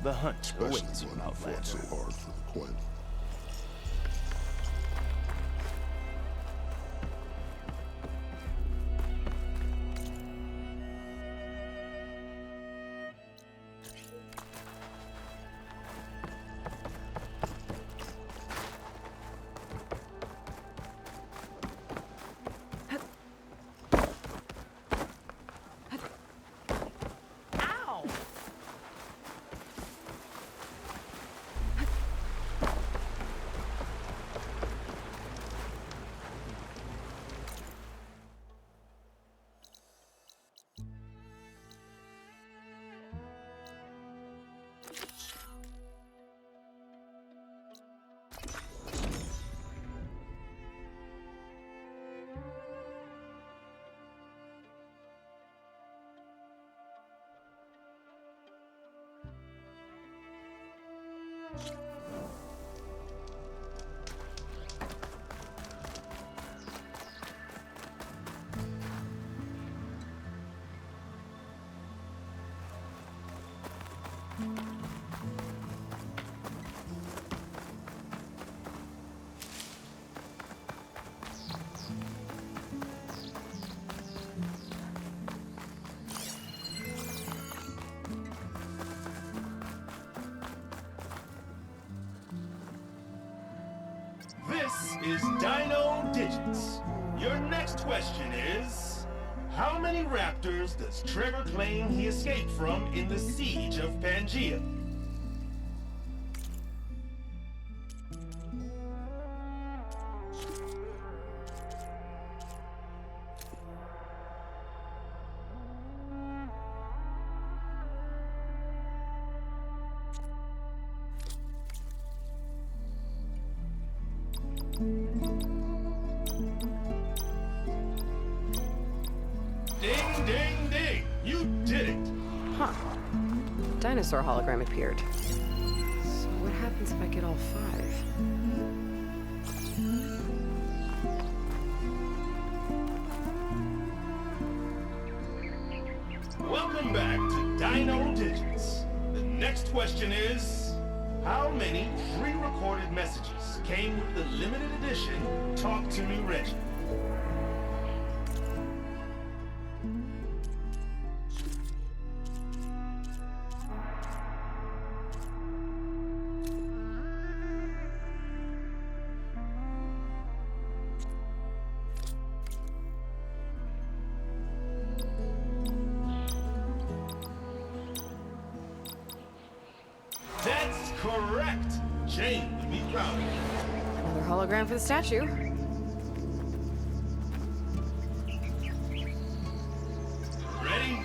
The hunt Especially awaits you, one who fought so Outlander. hard for the Queen. This is Dino Digits. Your next question is, how many raptors does Trevor claim he escaped from in the siege of Pangea? Ding, ding, ding! You did it! Huh. Dinosaur hologram appeared. So what happens if I get all 5? Welcome back to Dino Digits. The next question is, how many pre-recorded messages came with the limited edition Talk to Me Reggie? That's correct. Jane would be proud of you. Another hologram for the statue. Ready?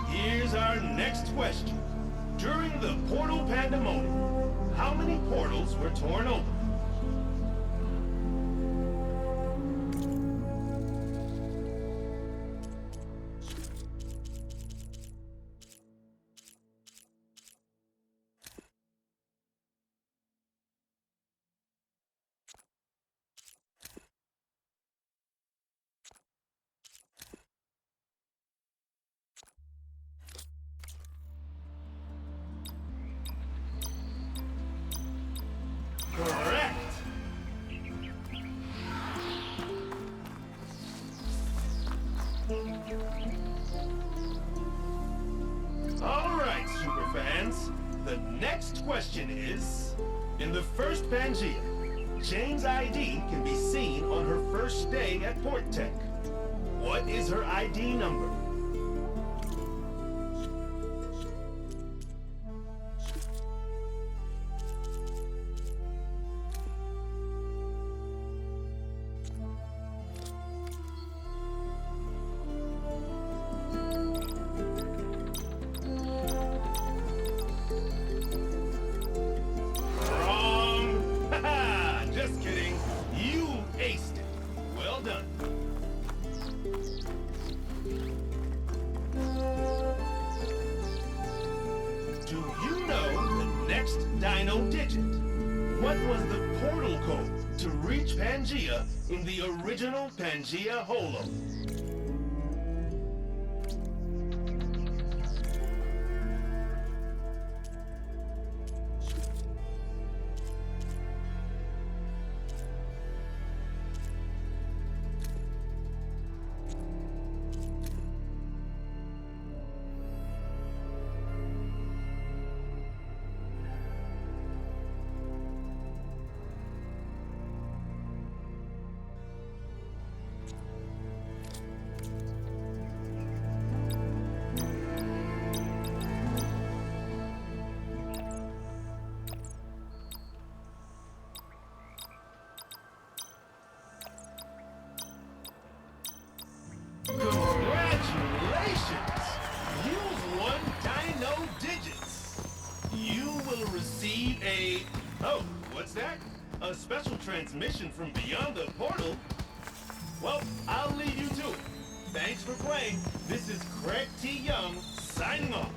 Here's our next question. During the portal pandemonium, how many portals were torn open? Correct. All right, superfans. The next question is, in the first Pangea, Jane's ID can be seen on her first day at Port Tech. What is her ID number? Wrong! Haha! Just kidding. You aced it. Well done. Do you know the next Dino digit? What was the portal code to reach Pangea in the original Pangea Holo? Congratulations! You've won Dino Digits! You will receive a... Oh, what's that? A special transmission from beyond the portal? Well, I'll leave you to it. Thanks for playing. This is Craig T. Young, signing off.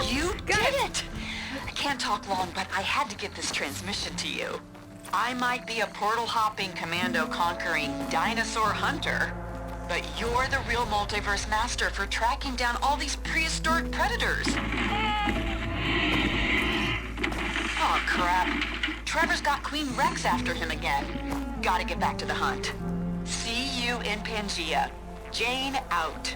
You did it! I can't talk long, but I had to get this transmission to you. I might be a portal-hopping, commando-conquering dinosaur hunter, but you're the real multiverse master for tracking down all these prehistoric predators. Oh, crap. Trevor's got Queen Rex after him again. Gotta get back to the hunt. See you in Pangea. Jane out.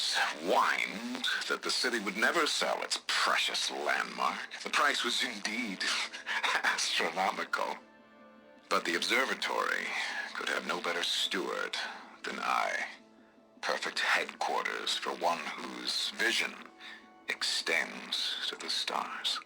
owners whined that the city would never sell its precious landmark. The price was indeed astronomical. But the observatory could have no better steward than I. Perfect headquarters for one whose vision extends to the stars.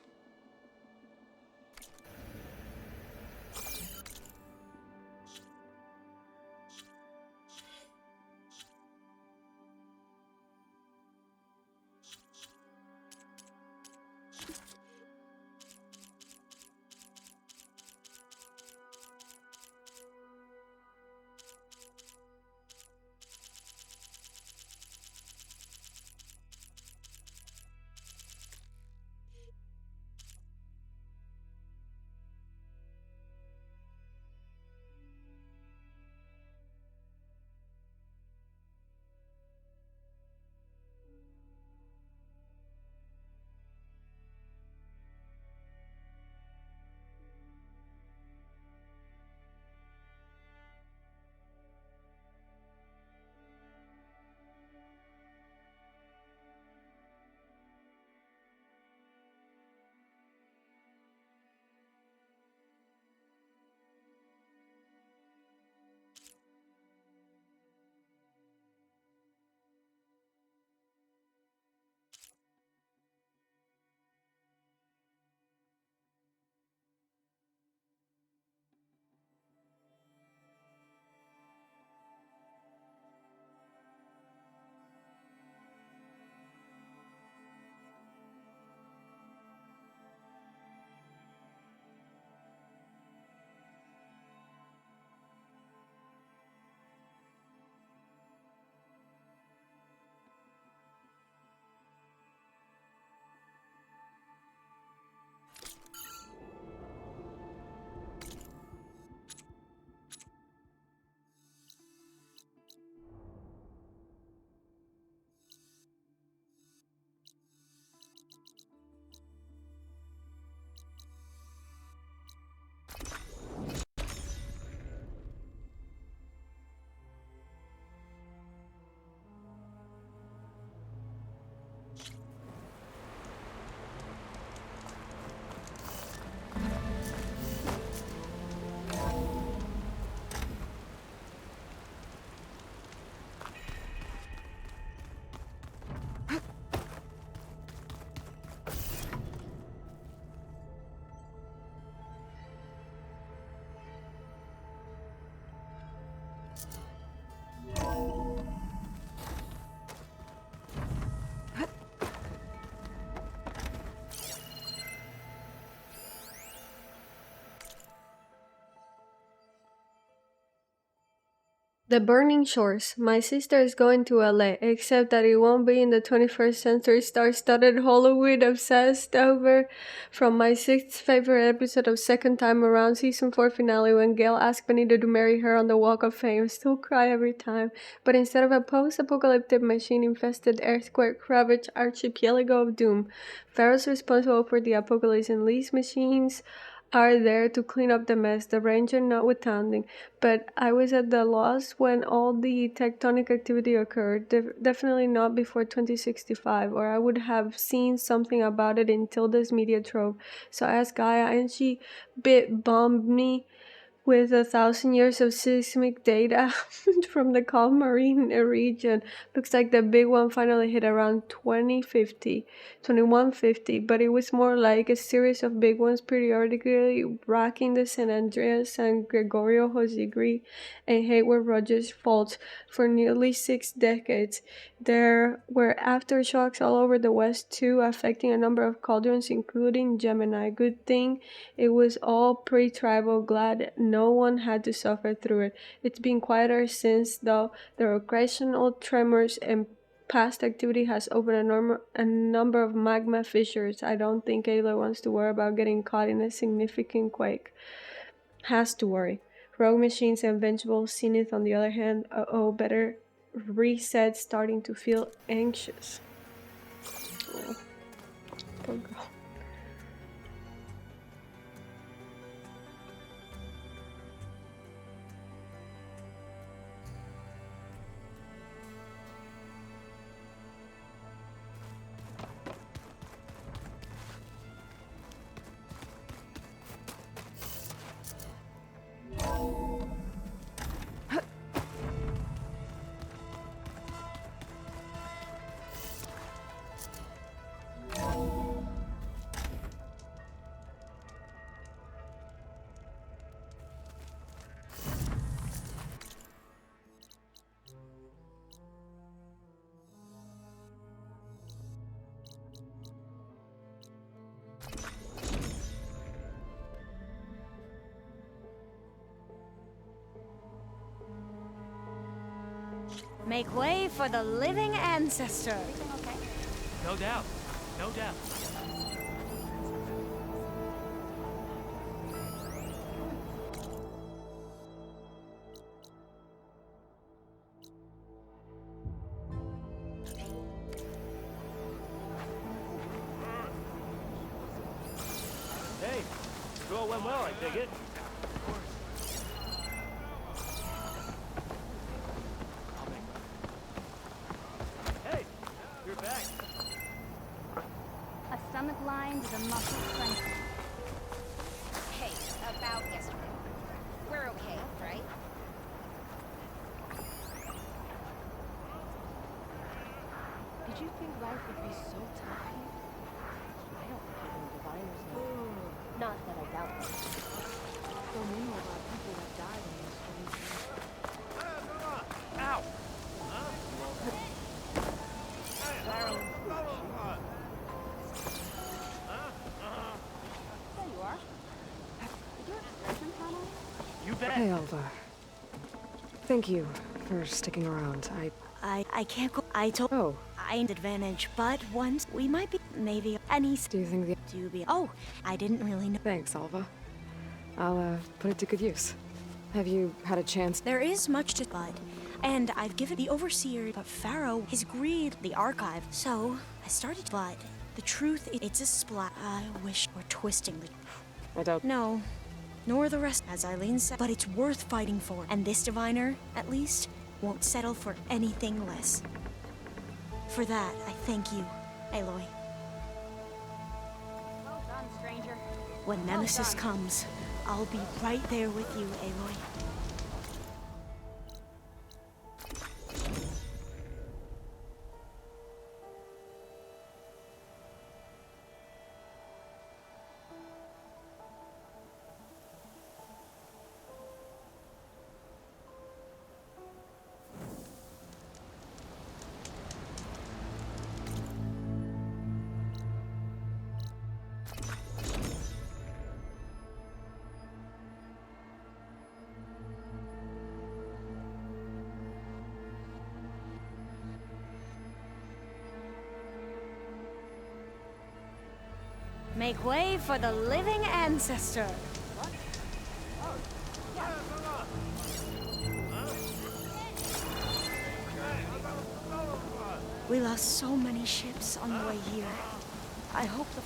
The Burning Shores. My sister is going to LA, except that it won't be in the 21st century star-studded Hollywood obsessed over from my sixth favorite episode of Second Time Around season 4 finale when Gail asked Benito to marry her on the Walk of Fame. Still cry every time. But instead of a post-apocalyptic machine-infested earthquake-ravaged archipelago of doom, Pharaoh's responsible for the apocalypse and Lee's machines are there to clean up the mess, the Ranger notwithstanding. But I was at the loss when all the tectonic activity occurred, definitely not before 2065, or I would have seen something about it in Tilda's media trove. So I asked Gaia, and she bombed me with 1,000 years of seismic data from the calm marine region. Looks like the big one finally hit around 2150, but it was more like a series of big ones periodically racking the San Andreas, San Gregorio Hosigri, and Hayward Rogers faults for nearly 6 decades. There were aftershocks all over the West too, affecting a number of cauldrons, including Gemini. Good thing it was all pre-tribal, glad no one had to suffer through it. It's been quieter since, though. The occasional tremors and past activity has opened a number of magma fissures. I don't think Ayla wants to worry about getting caught in a significant quake. Has to worry. Rogue machines and vengeful Zenith, on the other hand, better reset, starting to feel anxious. Oh, poor girl. Make way for the living ancestor. No doubt. No doubt. Hey, it all went well, I dig it. Hey, you're back. A stomach line with a muscle cleanser. Hey, about yesterday. We're okay, right? Did you think life would be so tough here? I don't think even diviners know. Not that I doubt it. So many of our people have died in these strange things. Ow! There you are. Did your expression come on? You bet. Hey, Alva. Thank you for sticking around. I can't go. I told. Oh. I'm advantage, but once we might be maybe any. Do you think the... To be. Oh, I didn't really know. Thanks, Alva. I'll, put it to good use. Have you had a chance? There is much to bud, and I've given the overseer, but Pharaoh, his greed, the archive. So I started, but the truth, it's a splat. I wish we're twisting the. I don't. No, nor the rest, as Eileen said. But it's worth fighting for, and this diviner, at least, won't settle for anything less. For that, I thank you, Aloy. Well done, stranger. When Nemesis comes, I'll be right there with you, Aloy. Make way for the living ancestor. We lost so many ships on the way here. I hope the...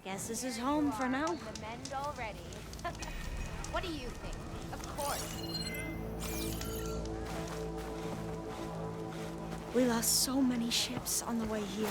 Guess this is home for now. On the mend already. What do you think? Of course. We lost so many ships on the way here.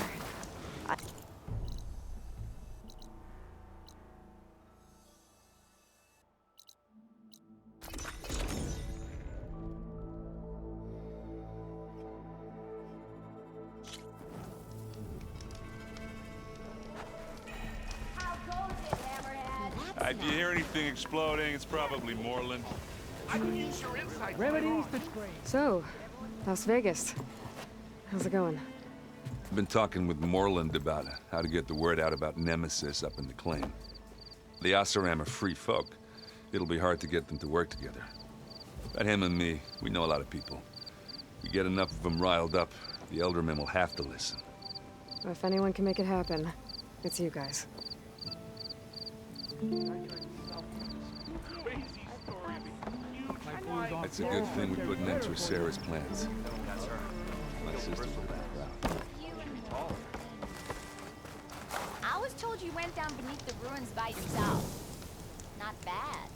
If you hear anything exploding, it's probably Moreland. I can use your insight. Remedies the trade. So, Las Vegas. How's it going? I've been talking with Moreland about how to get the word out about Nemesis up in the claim. The Oseram are free folk. It'll be hard to get them to work together. But him and me, we know a lot of people. We get enough of them riled up, the Eldermen will have to listen. If anyone can make it happen, it's you guys. It's a good thing we put an end to Sarah's plans. My sister would have been proud. I was told you went down beneath the ruins by yourself. Not bad.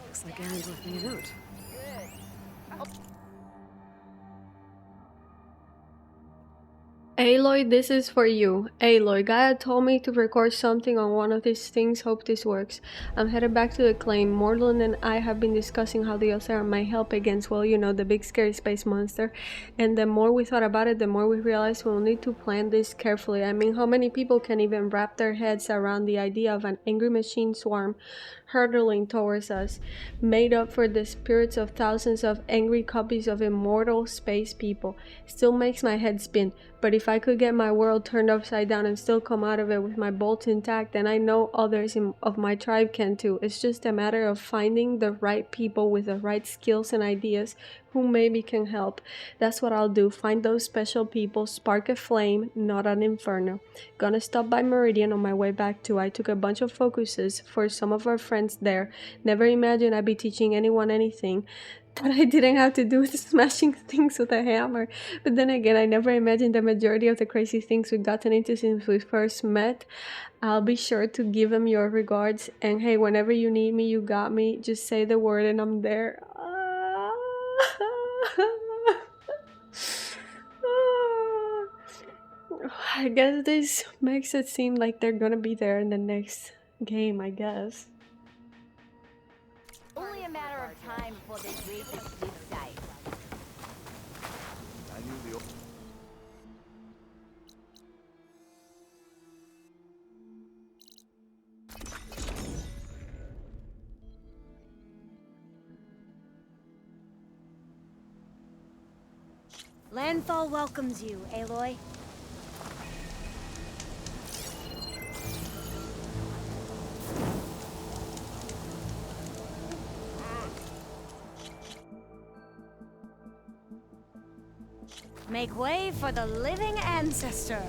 Looks like Aaron's left me a note. Aloy, this is for you. Aloy, Gaia told me to record something on one of these things. Hope this works. I'm headed back to the claim. Morlun and I have been discussing how the Oseram might help against, well, you know, the big scary space monster. And the more we thought about it, the more we realized we'll need to plan this carefully. I mean, how many people can even wrap their heads around the idea of an angry machine swarm hurtling towards us, made up for the spirits of thousands of angry copies of immortal space people? Still makes my head spin. But if I could get my world turned upside down and still come out of it with my bolts intact, then I know others of my tribe can too. It's just a matter of finding the right people with the right skills and ideas who maybe can help. That's what I'll do. Find those special people, spark a flame, not an inferno. Gonna stop by Meridian on my way back too. I took a bunch of focuses for some of our friends there. Never imagined I'd be teaching anyone anything that I didn't have to do with smashing things with a hammer. But then again, I never imagined the majority of the crazy things we've gotten into since we first met. I'll be sure to give them your regards. And hey, whenever you need me, you got me. Just say the word and I'm there. I guess this makes it seem like they're gonna be there in the next game, I guess. Only a matter of time before they raid the dig site. I knew the Landfall welcomes you, Aloy. Make way for the living ancestor.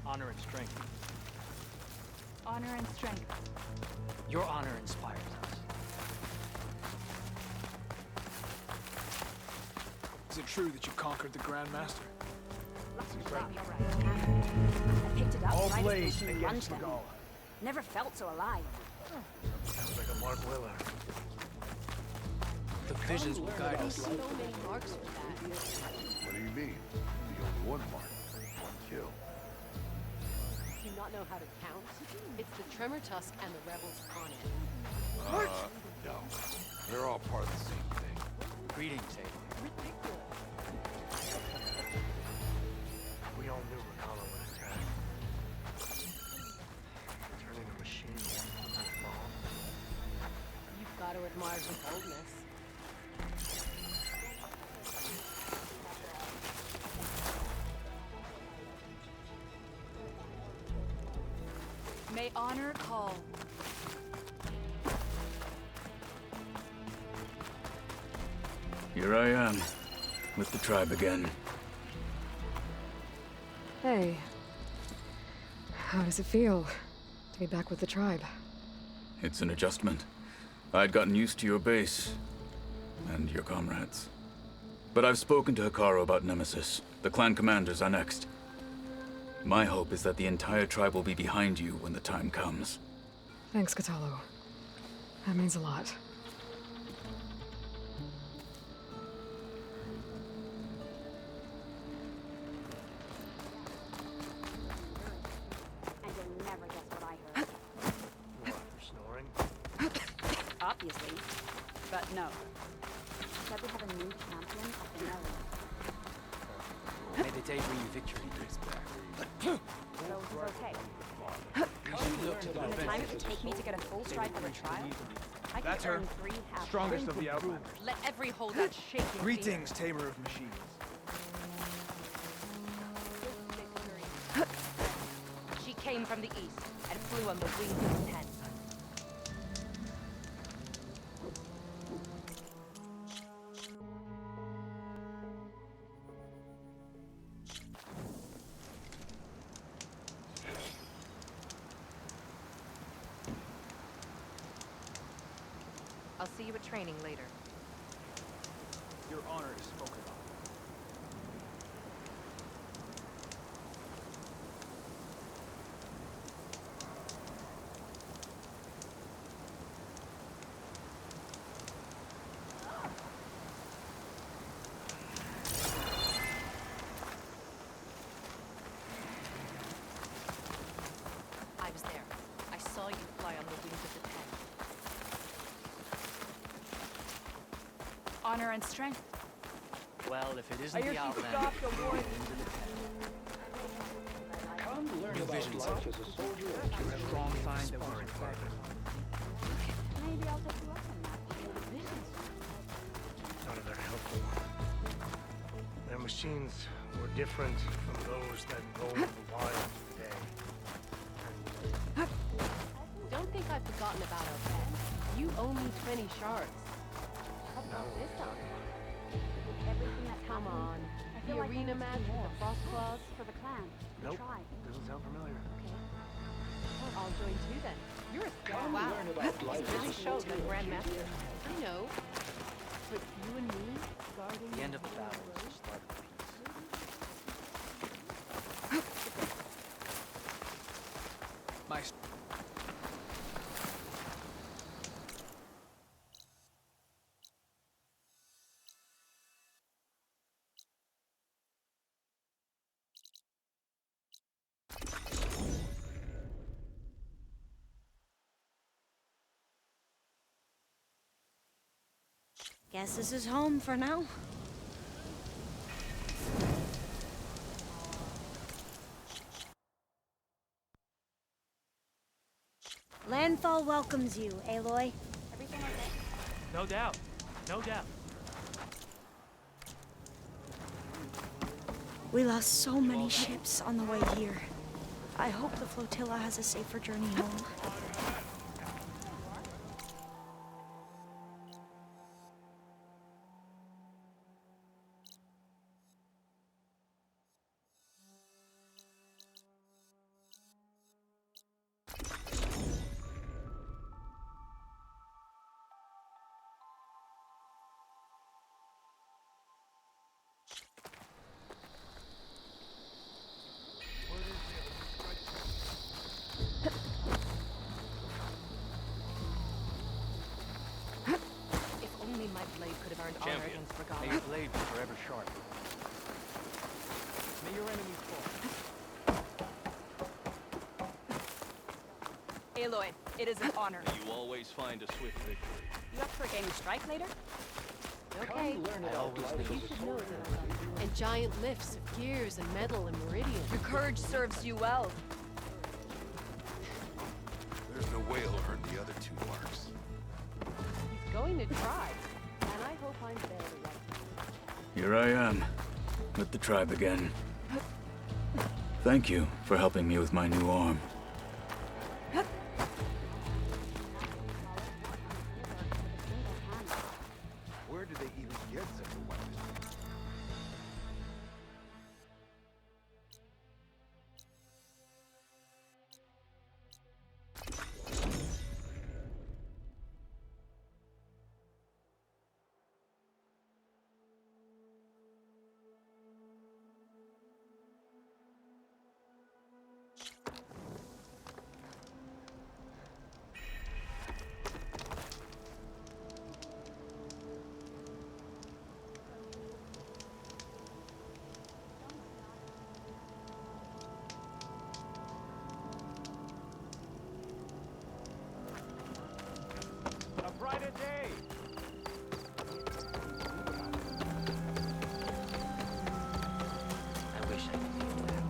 Honor and strength. Honor and strength. Your honor inspires us. Is it true that you conquered the Grandmaster? I picked it up All right blades as the machine against lunged at me. Magala. Never felt so alive. Sounds like a Mark Willer. The visions will guide us. So many marks for that. What do you mean? The only one mark. One kill. Do you not know how to count? It's the Tremor Tusk and the rebels on it. No. They're all part of the same thing. Greetings, Aloy. We all knew Magala would attack. Turning a machine on that bomb. You've got to admire her boldness. May honor call. Here I am, with the tribe again. Hey. How does it feel to be back with the tribe? It's an adjustment. I'd gotten used to your base, and your comrades. But I've spoken to Hikaru about Nemesis. The clan commanders are next. My hope is that the entire tribe will be behind you when the time comes. Thanks, Katalo. That means a lot. And you'll never guess what I heard. What, they're snoring? Obviously. But no. Said we have a new champion of the Melon. May the day bring you victory. So it's okay. We should look to the In the time it defense. would take me to get a full stride for a trial, I could That's her. earn 3 half. Strongest of the Outlanders. Let every holdout shake in Greetings, tamer of machines. She came from the east and flew on the wings of 10. see you at training later. Your honor is spoken of. I was there. I saw you fly on the wings of the pen. Honor and strength. Well, if it isn't the outland, Come learn new about visions. life as a soldier and A strong sign that we're in progress. Maybe I'll take you up on that. Visions. None of that helpful. Their machines were different from those that roam the wild today. Don't think I've forgotten about our pen. You owe me 20 shards. How about this on? Everything that's Come on. I The feel like arena there must match be with more. the frost claws. For the clan. Nope. Try. Doesn't sound familiar. Well, I'll join too then. You're a star. Come learn about life as a Nice show, soldier the and Grandmaster. I know. But you and me guarding The end of the battle is the start of peace. My Guess this is home for now. Landfall welcomes you, Aloy. Everything okay? No doubt. No doubt. We lost so many ships on the way here. I hope the flotilla has a safer journey home. If only my blade could have earned honor Champion, against may Regala. your blade be forever sharp. May your enemy fall. Aloy, it is an honor. You always find a swift victory. You up for a game of strike later? Okay. Learn I about always life think as You a should know soldier. that. And giant lifts of gears and metal and meridian. Your courage serves you well. There's no way he'll earn the other 2 marks. He's going to try. And I hope I'm barely right. Here I am, with the tribe again. Thank you for helping me with my new arm. Where do they even get such a weapon? A brighter day! I wish I could feel that.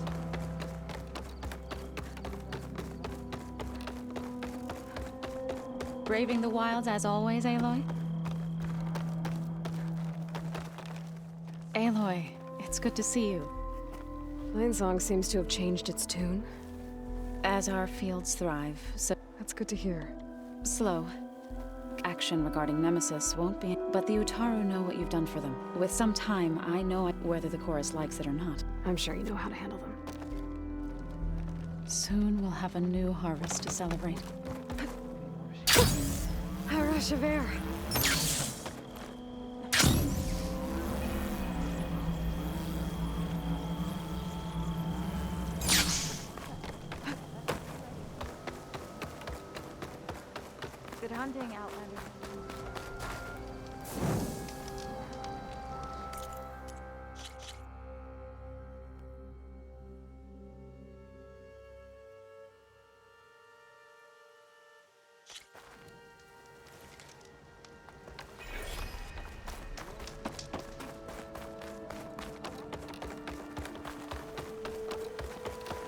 Braving the wilds as always, Aloy? Aloy, it's good to see you. Linesong seems to have changed its tune. As our fields thrive, so That's good to hear. slow. Action regarding Nemesis won't be, but the Utaru know what you've done for them. With some time, I know whether the chorus likes it or not. I'm sure you know how to handle them. Soon we'll have a new harvest to celebrate. A rush of air. hunting Outlanders.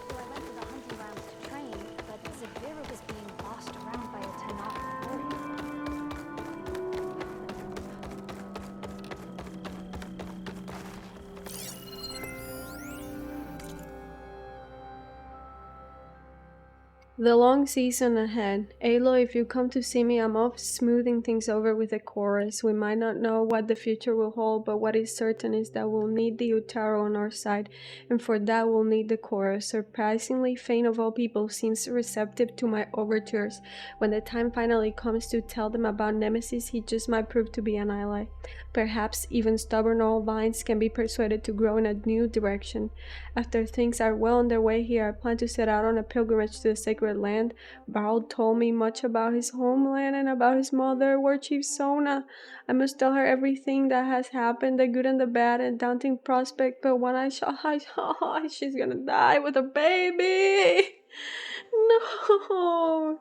So I went to the hunting grounds to train, but Zavira was being bossed around by a Tanakh warrior. The long season ahead. Aloy, if you come to see me, I'm off smoothing things over with a chorus. We might not know what the future will hold, but what is certain is that we'll need the Utaro on our side, and for that we'll need the chorus. Surprisingly, Fane of all people seems receptive to my overtures. When the time finally comes to tell them about Nemesis, he just might prove to be an ally. Perhaps even stubborn old vines can be persuaded to grow in a new direction. After things are well on their way here, I plan to set out on a pilgrimage to the sacred land. Barl told me much about his homeland and about his mother, War Chief Sona. I must tell her everything that has happened, the good and the bad, and daunting prospect, but when I she's gonna die with a baby. No.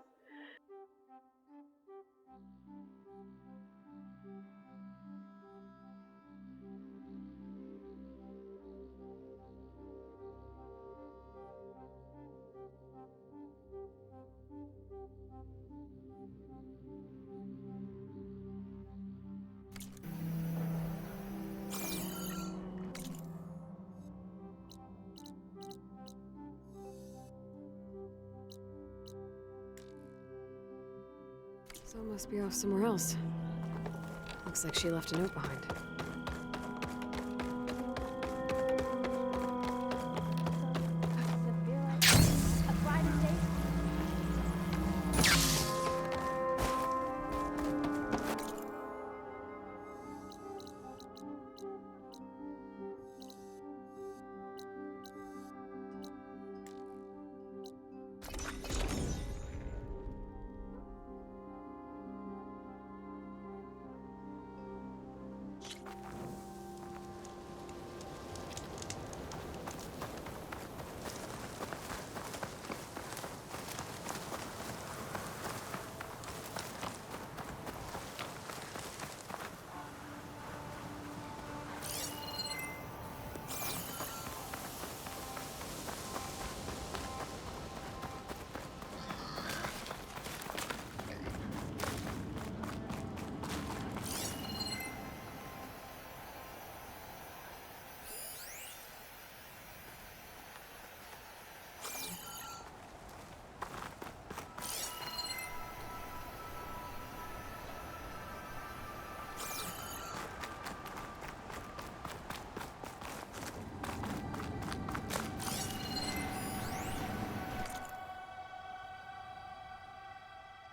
So it must be off somewhere else. Looks like she left a note behind. A bride and date?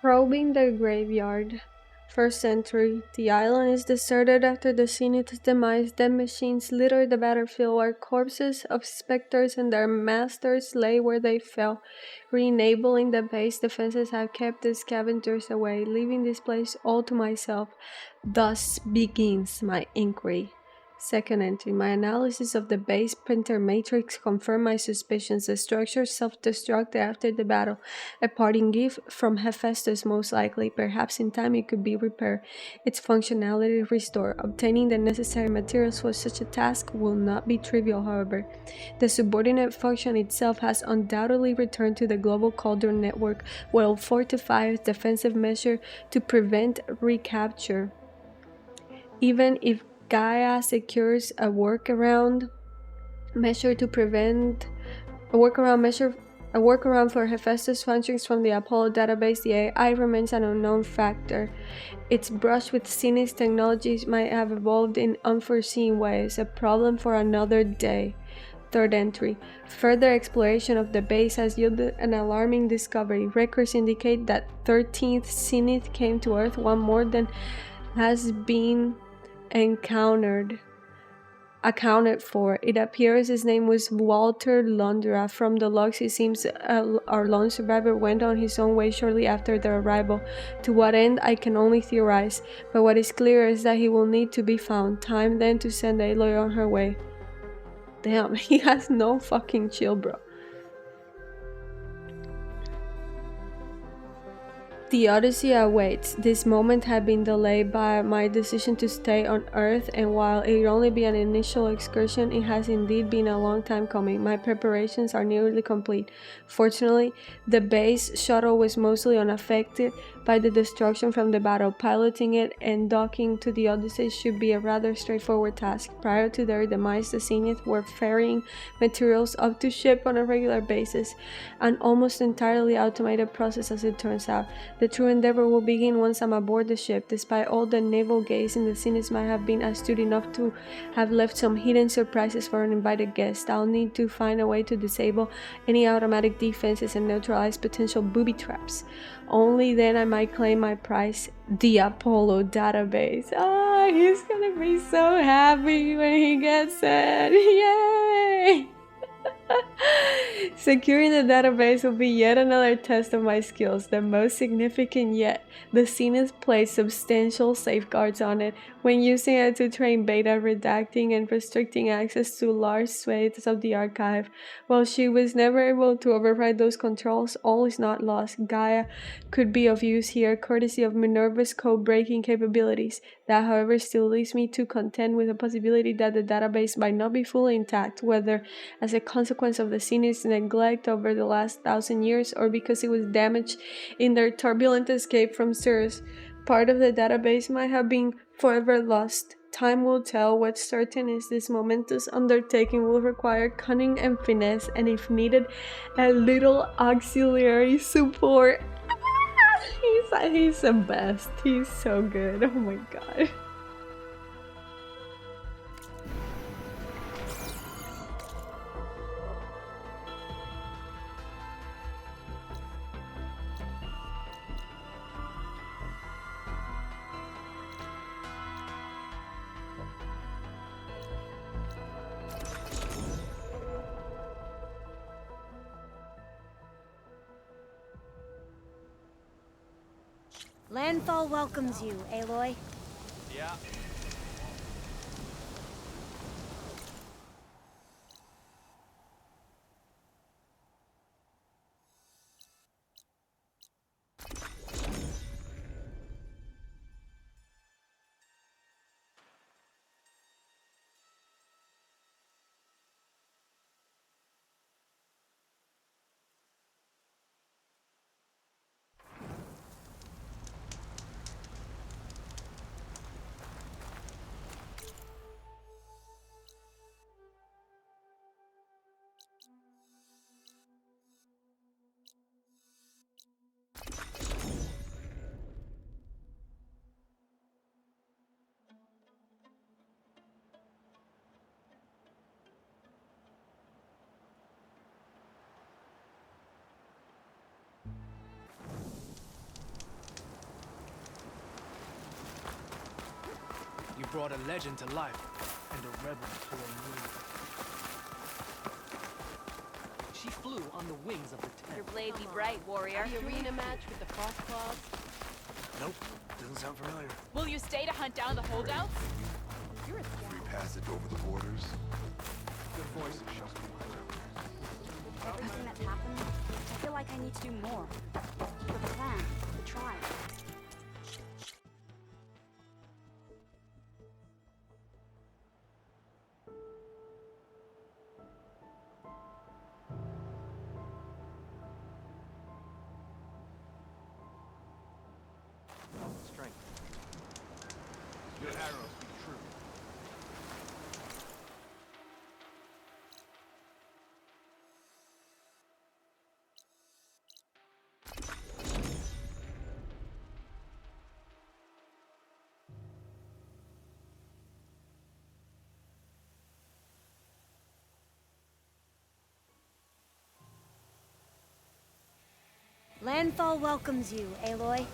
Probing the graveyard. First century. The island is deserted after the Zenith's demise. Dead machines litter the battlefield where corpses of specters and their masters lay where they fell. Re-enabling the base defenses have kept the scavengers away, leaving this place all to myself. Thus begins my inquiry. Second entry. My analysis of the base printer matrix confirmed my suspicions. The structure self-destructed after the battle. A parting gift from Hephaestus most likely. Perhaps in time it could be repaired. Its functionality restored. Obtaining the necessary materials for such a task will not be trivial, however. The subordinate function itself has undoubtedly returned to the global Cauldron network, well fortified defensive measure to prevent recapture. Even if Gaia secures a workaround for Hephaestus functions from the Apollo database, the AI remains an unknown factor. Its brush with Zenith's technologies might have evolved in unforeseen ways, a problem for another day. Third entry. Further exploration of the base has yielded an alarming discovery. Records indicate that 13th Zenith came to Earth one more than has been encountered. accounted for. It appears his name was Walter Londra. From the logs, it seems our lone survivor went on his own way shortly after their arrival. To what end, I can only theorize, but what is clear is that he will need to be found. Time then to send Aloy on her way. Damn, he has no fucking chill, bro. The Odyssey awaits. This moment had been delayed by my decision to stay on Earth, and while it would only be an initial excursion, it has indeed been a long time coming. My preparations are nearly complete. Fortunately, the base shuttle was mostly unaffected by the destruction from the battle. Piloting it and docking to the Odyssey should be a rather straightforward task. Prior to their demise, the Zenith were ferrying materials up to ship on a regular basis, an almost entirely automated process as it turns out. The true endeavor will begin once I'm aboard the ship. Despite all the naval gazing, the Zenith might have been astute enough to have left some hidden surprises for uninvited guests. I'll need to find a way to disable any automatic defenses and neutralize potential booby traps. Only then I might claim my prize, the Apollo database. Oh, he's gonna be so happy when he gets it. Yay! Securing the database will be yet another test of my skills, the most significant yet. The Zenith placed substantial safeguards on it when using it to train Beta, redacting and restricting access to large swathes of the archive. While she was never able to override those controls, all is not lost. Gaia could be of use here, courtesy of Minerva's code-breaking capabilities. That, however, still leaves me to contend with the possibility that the database might not be fully intact, whether as a consequence of the Zenith's neglect over the last 1,000 years or because it was damaged in their turbulent escape from Cirrus. Part of the database might have been forever lost. Time will tell. What's certain is this momentous undertaking will require cunning and finesse, and if needed, a little auxiliary support. He's the best. He's so good. Oh my god. Landfall welcomes you, Aloy. Yeah. You brought a legend to life, and a rebel to a new. She flew on the wings of the tent. Your blade be bright, warrior. The arena match with the frost claws. Nope, doesn't sound familiar. Will you stay to hunt down the holdouts? You're a Free passage over the borders. Good voice. Everything that's happened, I feel like I need to do more. For the clan, the tribe. Strength. Your arrows be true. Landfall welcomes you, Aloy.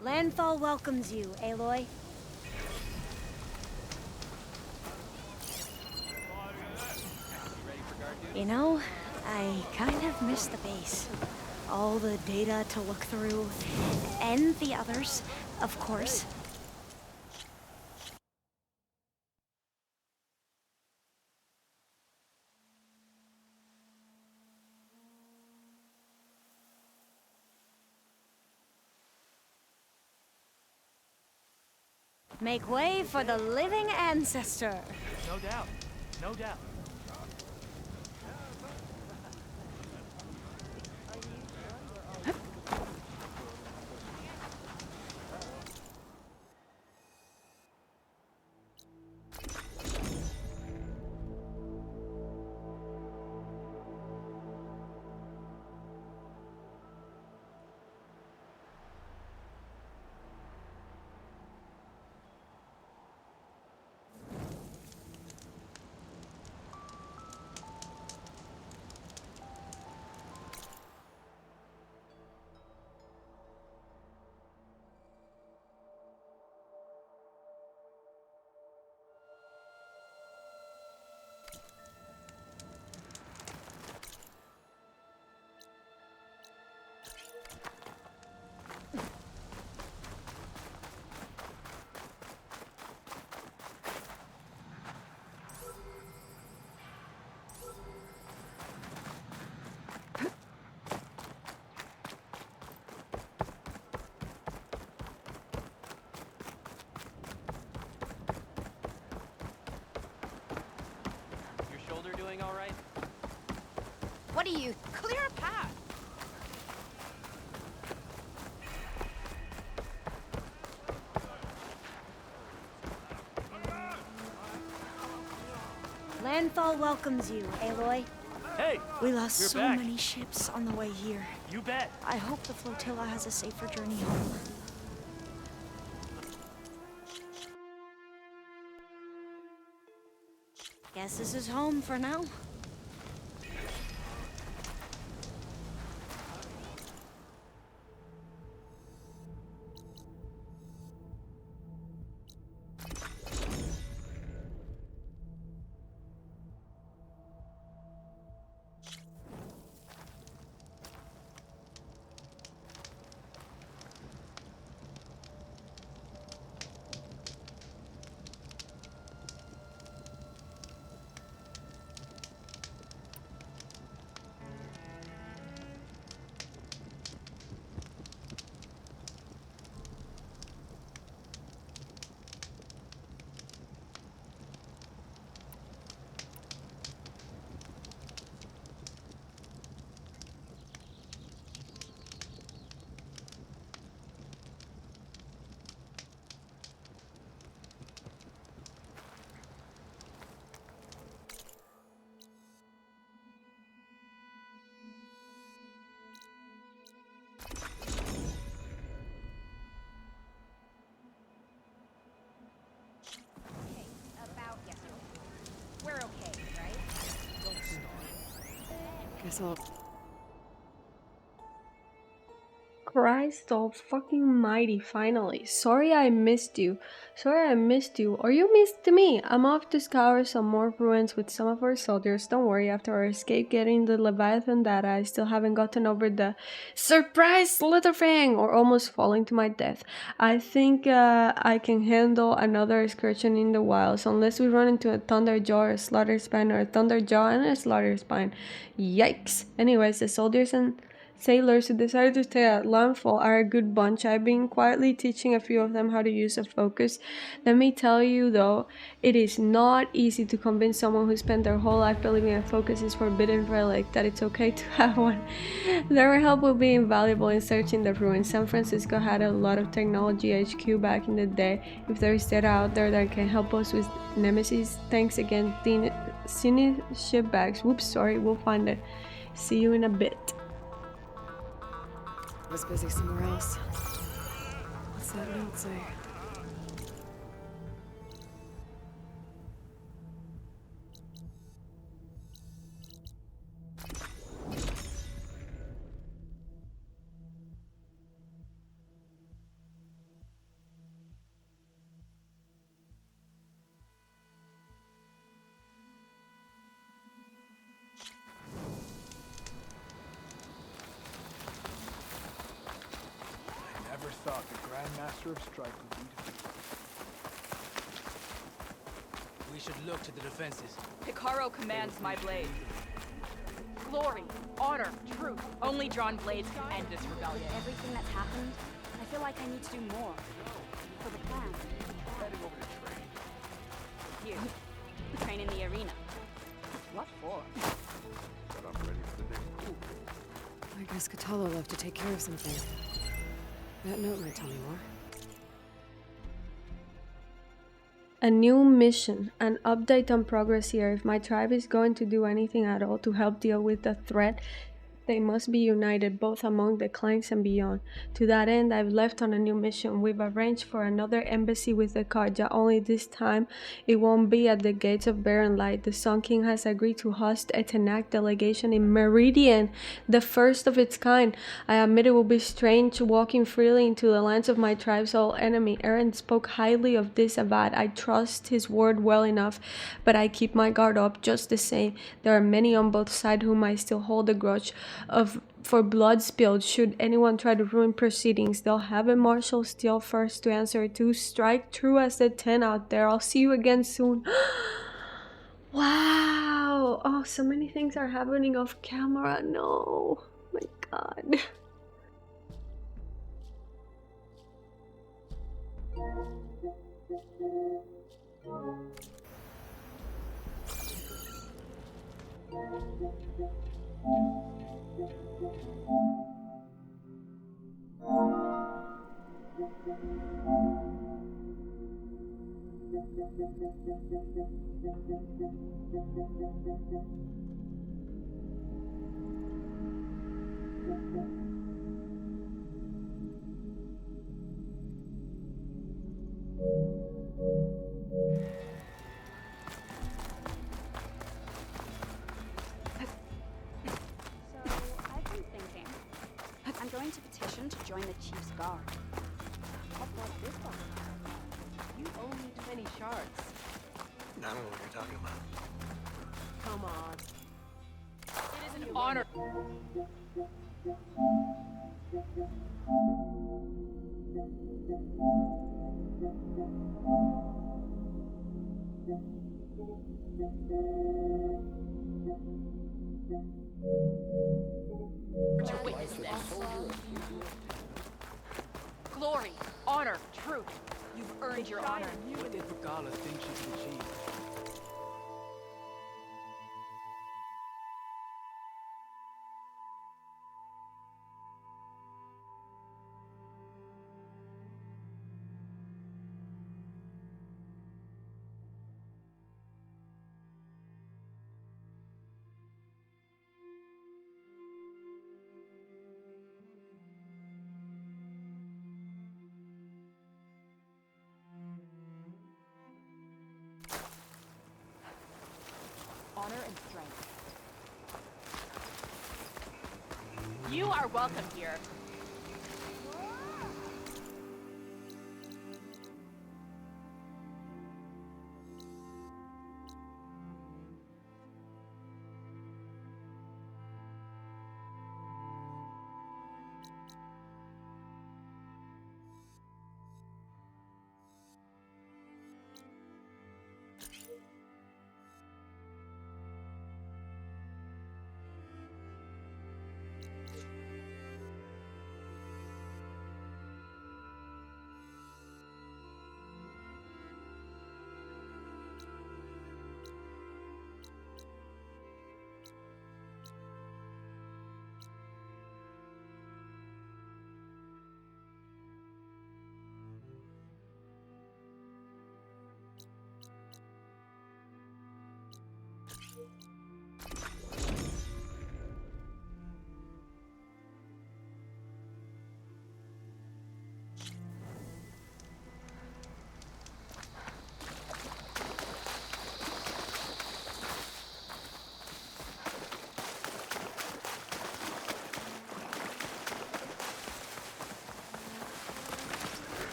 Landfall welcomes you, Aloy. You know, I kind of miss the base. All the data to look through, and the others, of course. Make way for the living ancestor. No doubt. No doubt. Your shoulder doing all right? What are you? Clear a path! Landfall welcomes you, Aloy. Hey! We lost you're so back. many ships on the way here. You bet. I hope the flotilla has a safer journey home. Guess this is home for now. About yesterday. We're okay, right? Don't start. Guess I'll... Christ fucking mighty, finally. Sorry I missed you. Sorry I missed you. Or you missed me. I'm off to scour some more ruins with some of our soldiers. Don't worry, after our escape getting the Leviathan data, I still haven't gotten over the surprise Slitherfang or almost falling to my death. I think I can handle another excursion in the wilds, unless we run into a Thunderjaw, a Slaughter Spine, or a Thunderjaw and a Slaughter Spine. Yikes. Anyways, the soldiers and sailors who decided to stay at Landfall are a good bunch. I've been quietly teaching a few of them how to use a focus. Let me tell you though, it is not easy to convince someone who spent their whole life believing a focus is forbidden relic that it's okay to have one. Their help will be invaluable in searching the ruins. San Francisco had a lot of technology HQ back in the day. If there is data out there that can help us with Nemesis, thanks again, Cine Shipbags. Whoops, sorry, we'll find it. See you in a bit. was busy somewhere else. What's that note say? thought the Grandmaster of Strike would be defeated. We should look to the defenses. Hikaru commands my blade. Glory, honor, truth. Only drawn blades can end this rebellion. Everything that's happened, I feel like I need to do more. For the clan. Heading over to train. You. Train in the arena. What for? But I'm ready for the next cool. I guess Katalo left to take care of something. That note might tell me more. A new mission, an update on progress here. If my tribe is going to do anything at all to help deal with the threat, they must be united, both among the clans and beyond. To that end, I've left on a new mission. We've arranged for another embassy with the Karja, only this time it won't be at the gates of Barren Light. The Sun King has agreed to host a Tanakh delegation in Meridian, the first of its kind. I admit it will be strange walking freely into the lands of my tribe's old enemy. Eren spoke highly of this Avad. I trust his word well enough, but I keep my guard up just the same. There are many on both sides whom I still hold a grudge for blood spilled. Should anyone try to ruin proceedings, they'll have a Marshal Steel first to answer to. Strike true as the 10 out there. I'll see you again soon. Wow. Oh, so many things are happening off camera. No. My God. I'm going to petition to join the Chief's Guard. What was this one? You owe me 20 shards. I don't know what you're talking about. Come on. It is an honor. To witness this. Glory, honor, truth. You've earned your honor. What did Regala think she could achieve? Honor and strength. You are welcome here.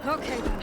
Okay, then.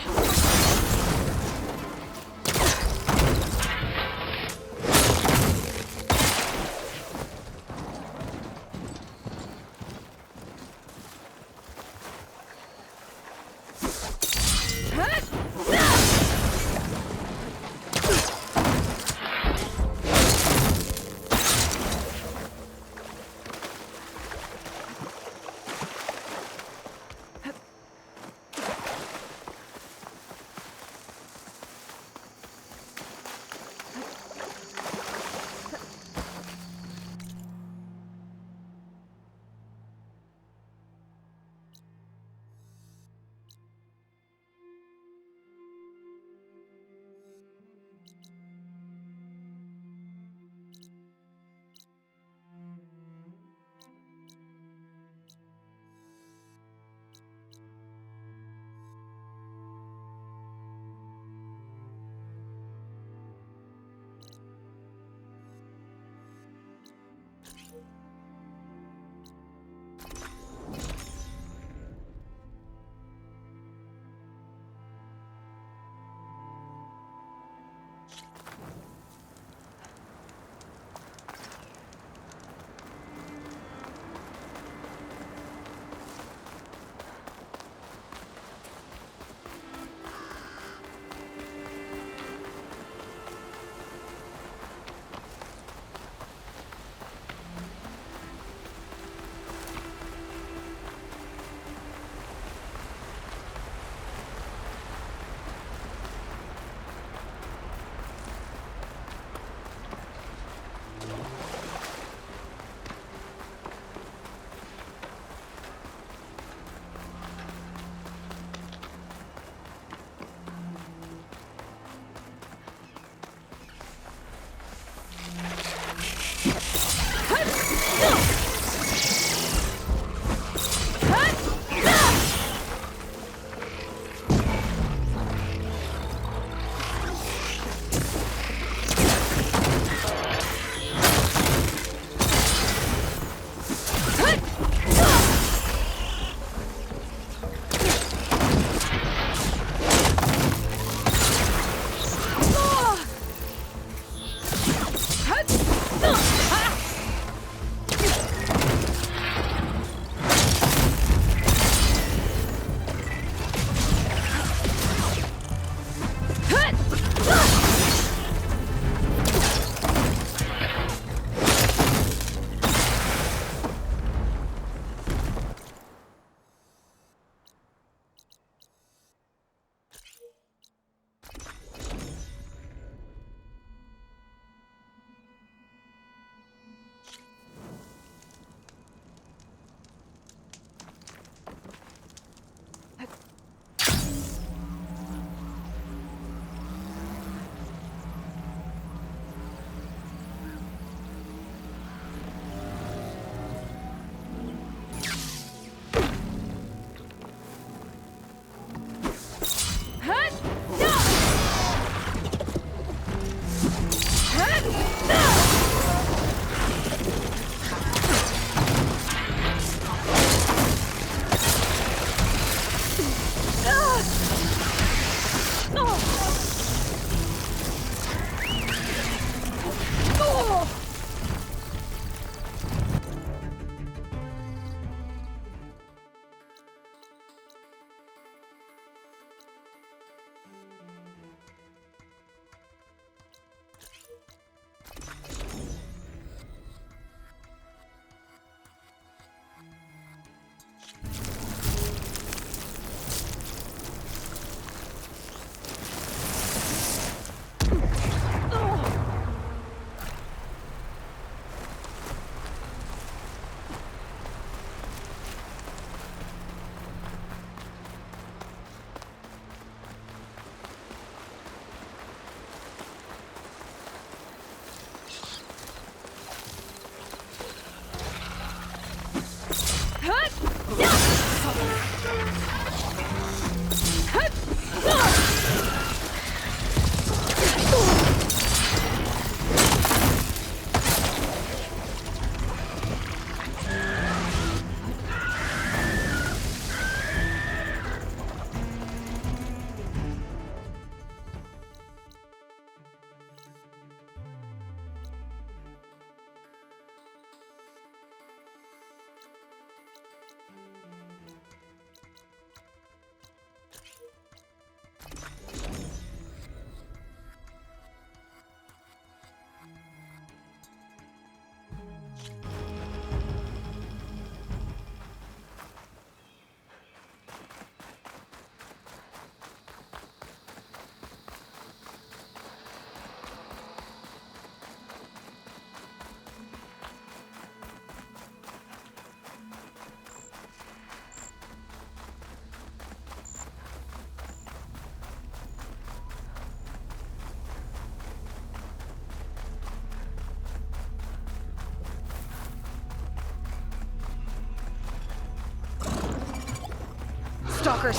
Stalkers!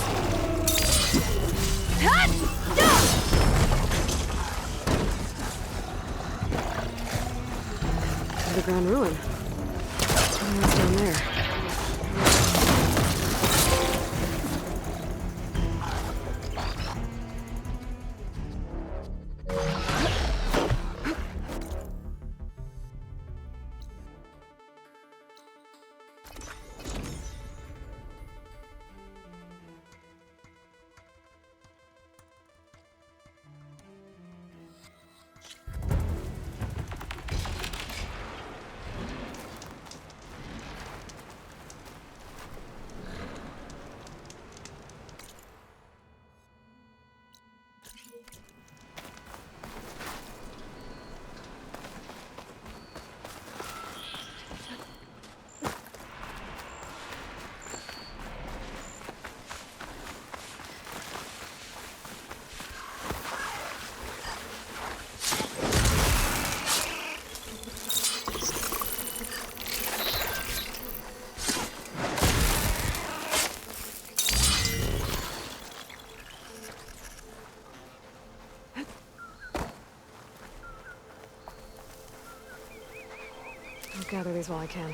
Underground ruin. What's down there? I'll gather these while I can.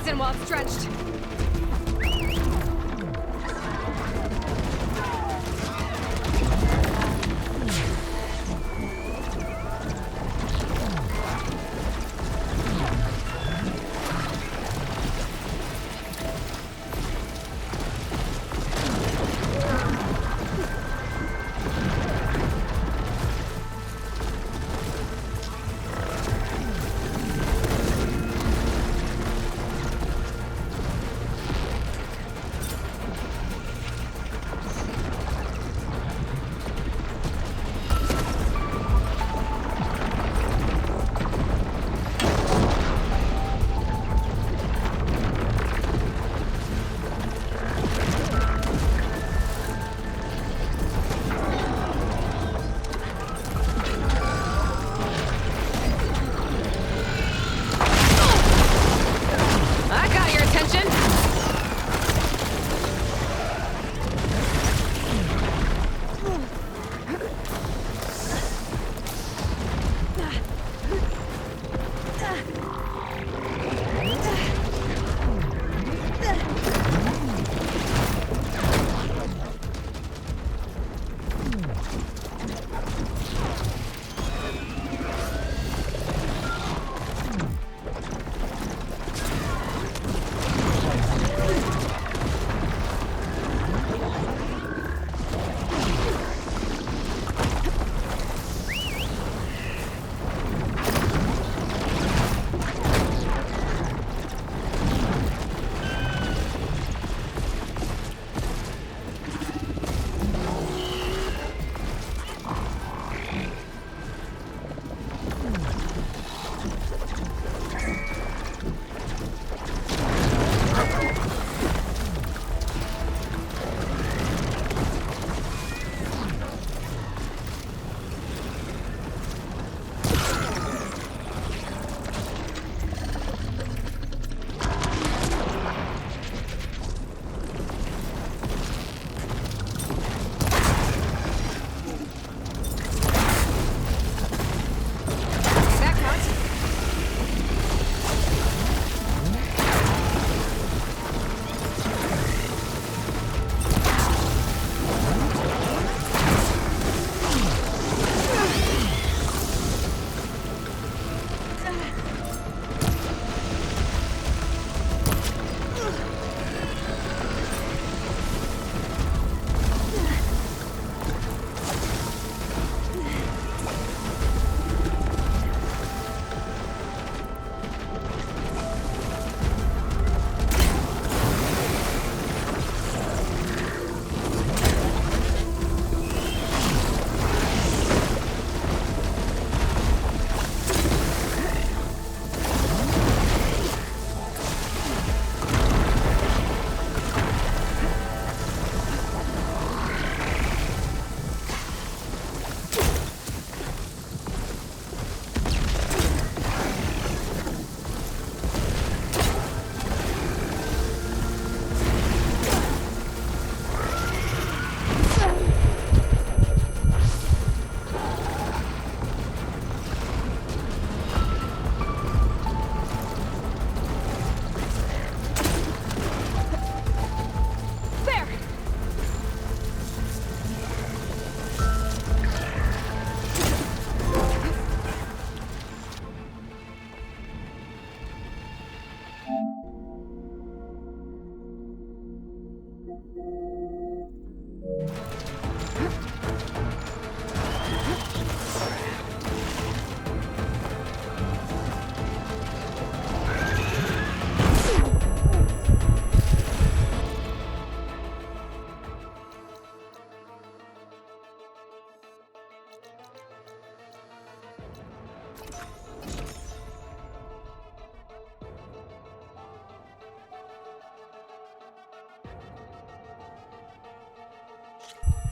in while it's drenched.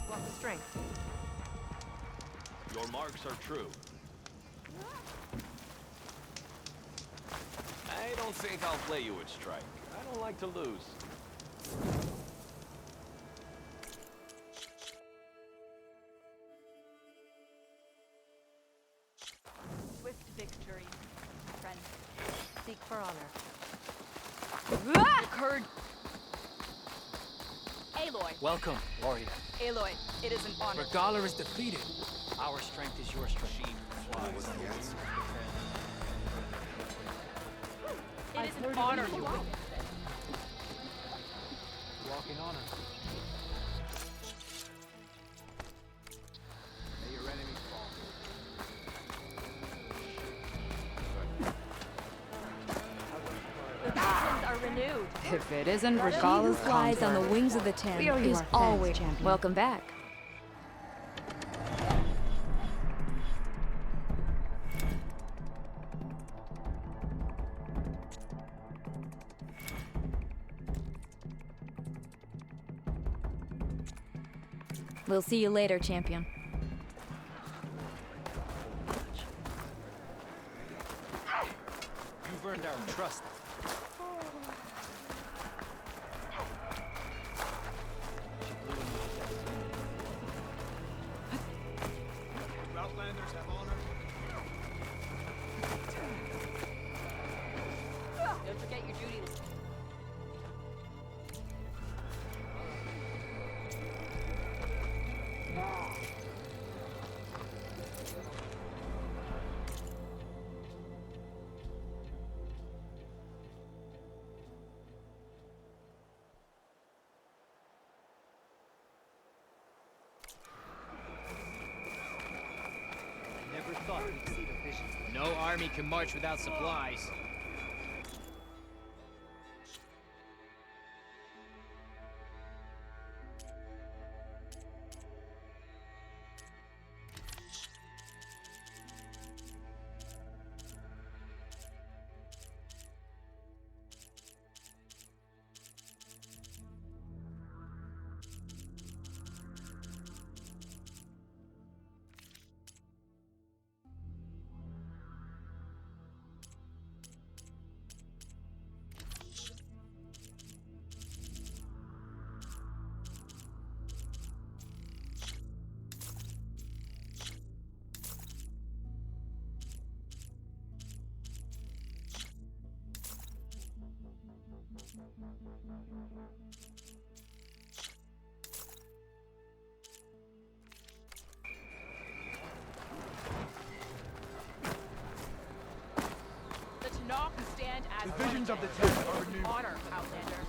What's the strength? Your marks are true. I don't think I'll play you at strike. I don't like to lose. Swift victory, friend. Seek for honor. Occurred. Aloy. Welcome, warrior. Aloy, it is an honor. Regala is defeated. Our strength is your strength. What was the answer? It is an honor you win. Walking honor. May your enemies fall. The passions are renewed. If it isn't He who Regala's flies on the conqueror. wings of the Ten We are is his fans, always champion. welcome back. We'll see you later, champion. You've earned our trust. Outlanders have honor. Don't forget your duty. Never thought we'd see the vision. No army can march without supplies. The Tanakh stand as The visions of the one Ten are renewed. honor, Outlander.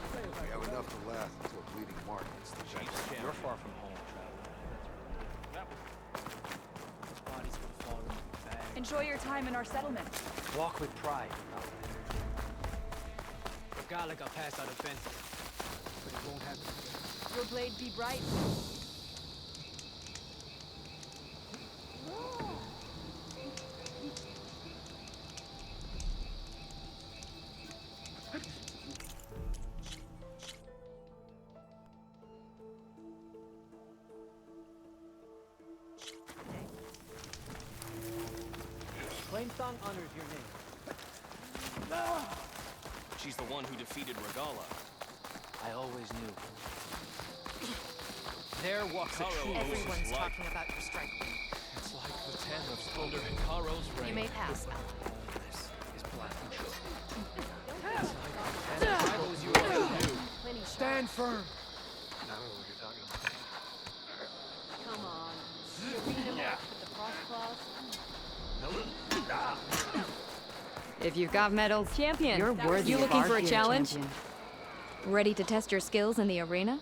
We have enough to last until Bleeding Mark gets the check. You're far from home, traveler. Those bodies will fall into the bag. Enjoy your time in our settlement. Walk with pride, Outlander. Regala got past our defenses, but it won't happen again. Your blade be bright. Flamethong honors your name. She's the one who defeated Regala. I always knew. There walks a Karo true knows what Everyone's it's like. talking about your strength. It's like the Ten of Splendor and Karo's reign. You may pass, Ally. This is black. Rivals you already knew. Plenty shot. Stand firm. I don't know what you're talking about. Come on. You beat him up with the frost claws. If you've got medals, Champion, you're worthy you of looking our for a dear challenge? champion. Ready to test your skills in the arena?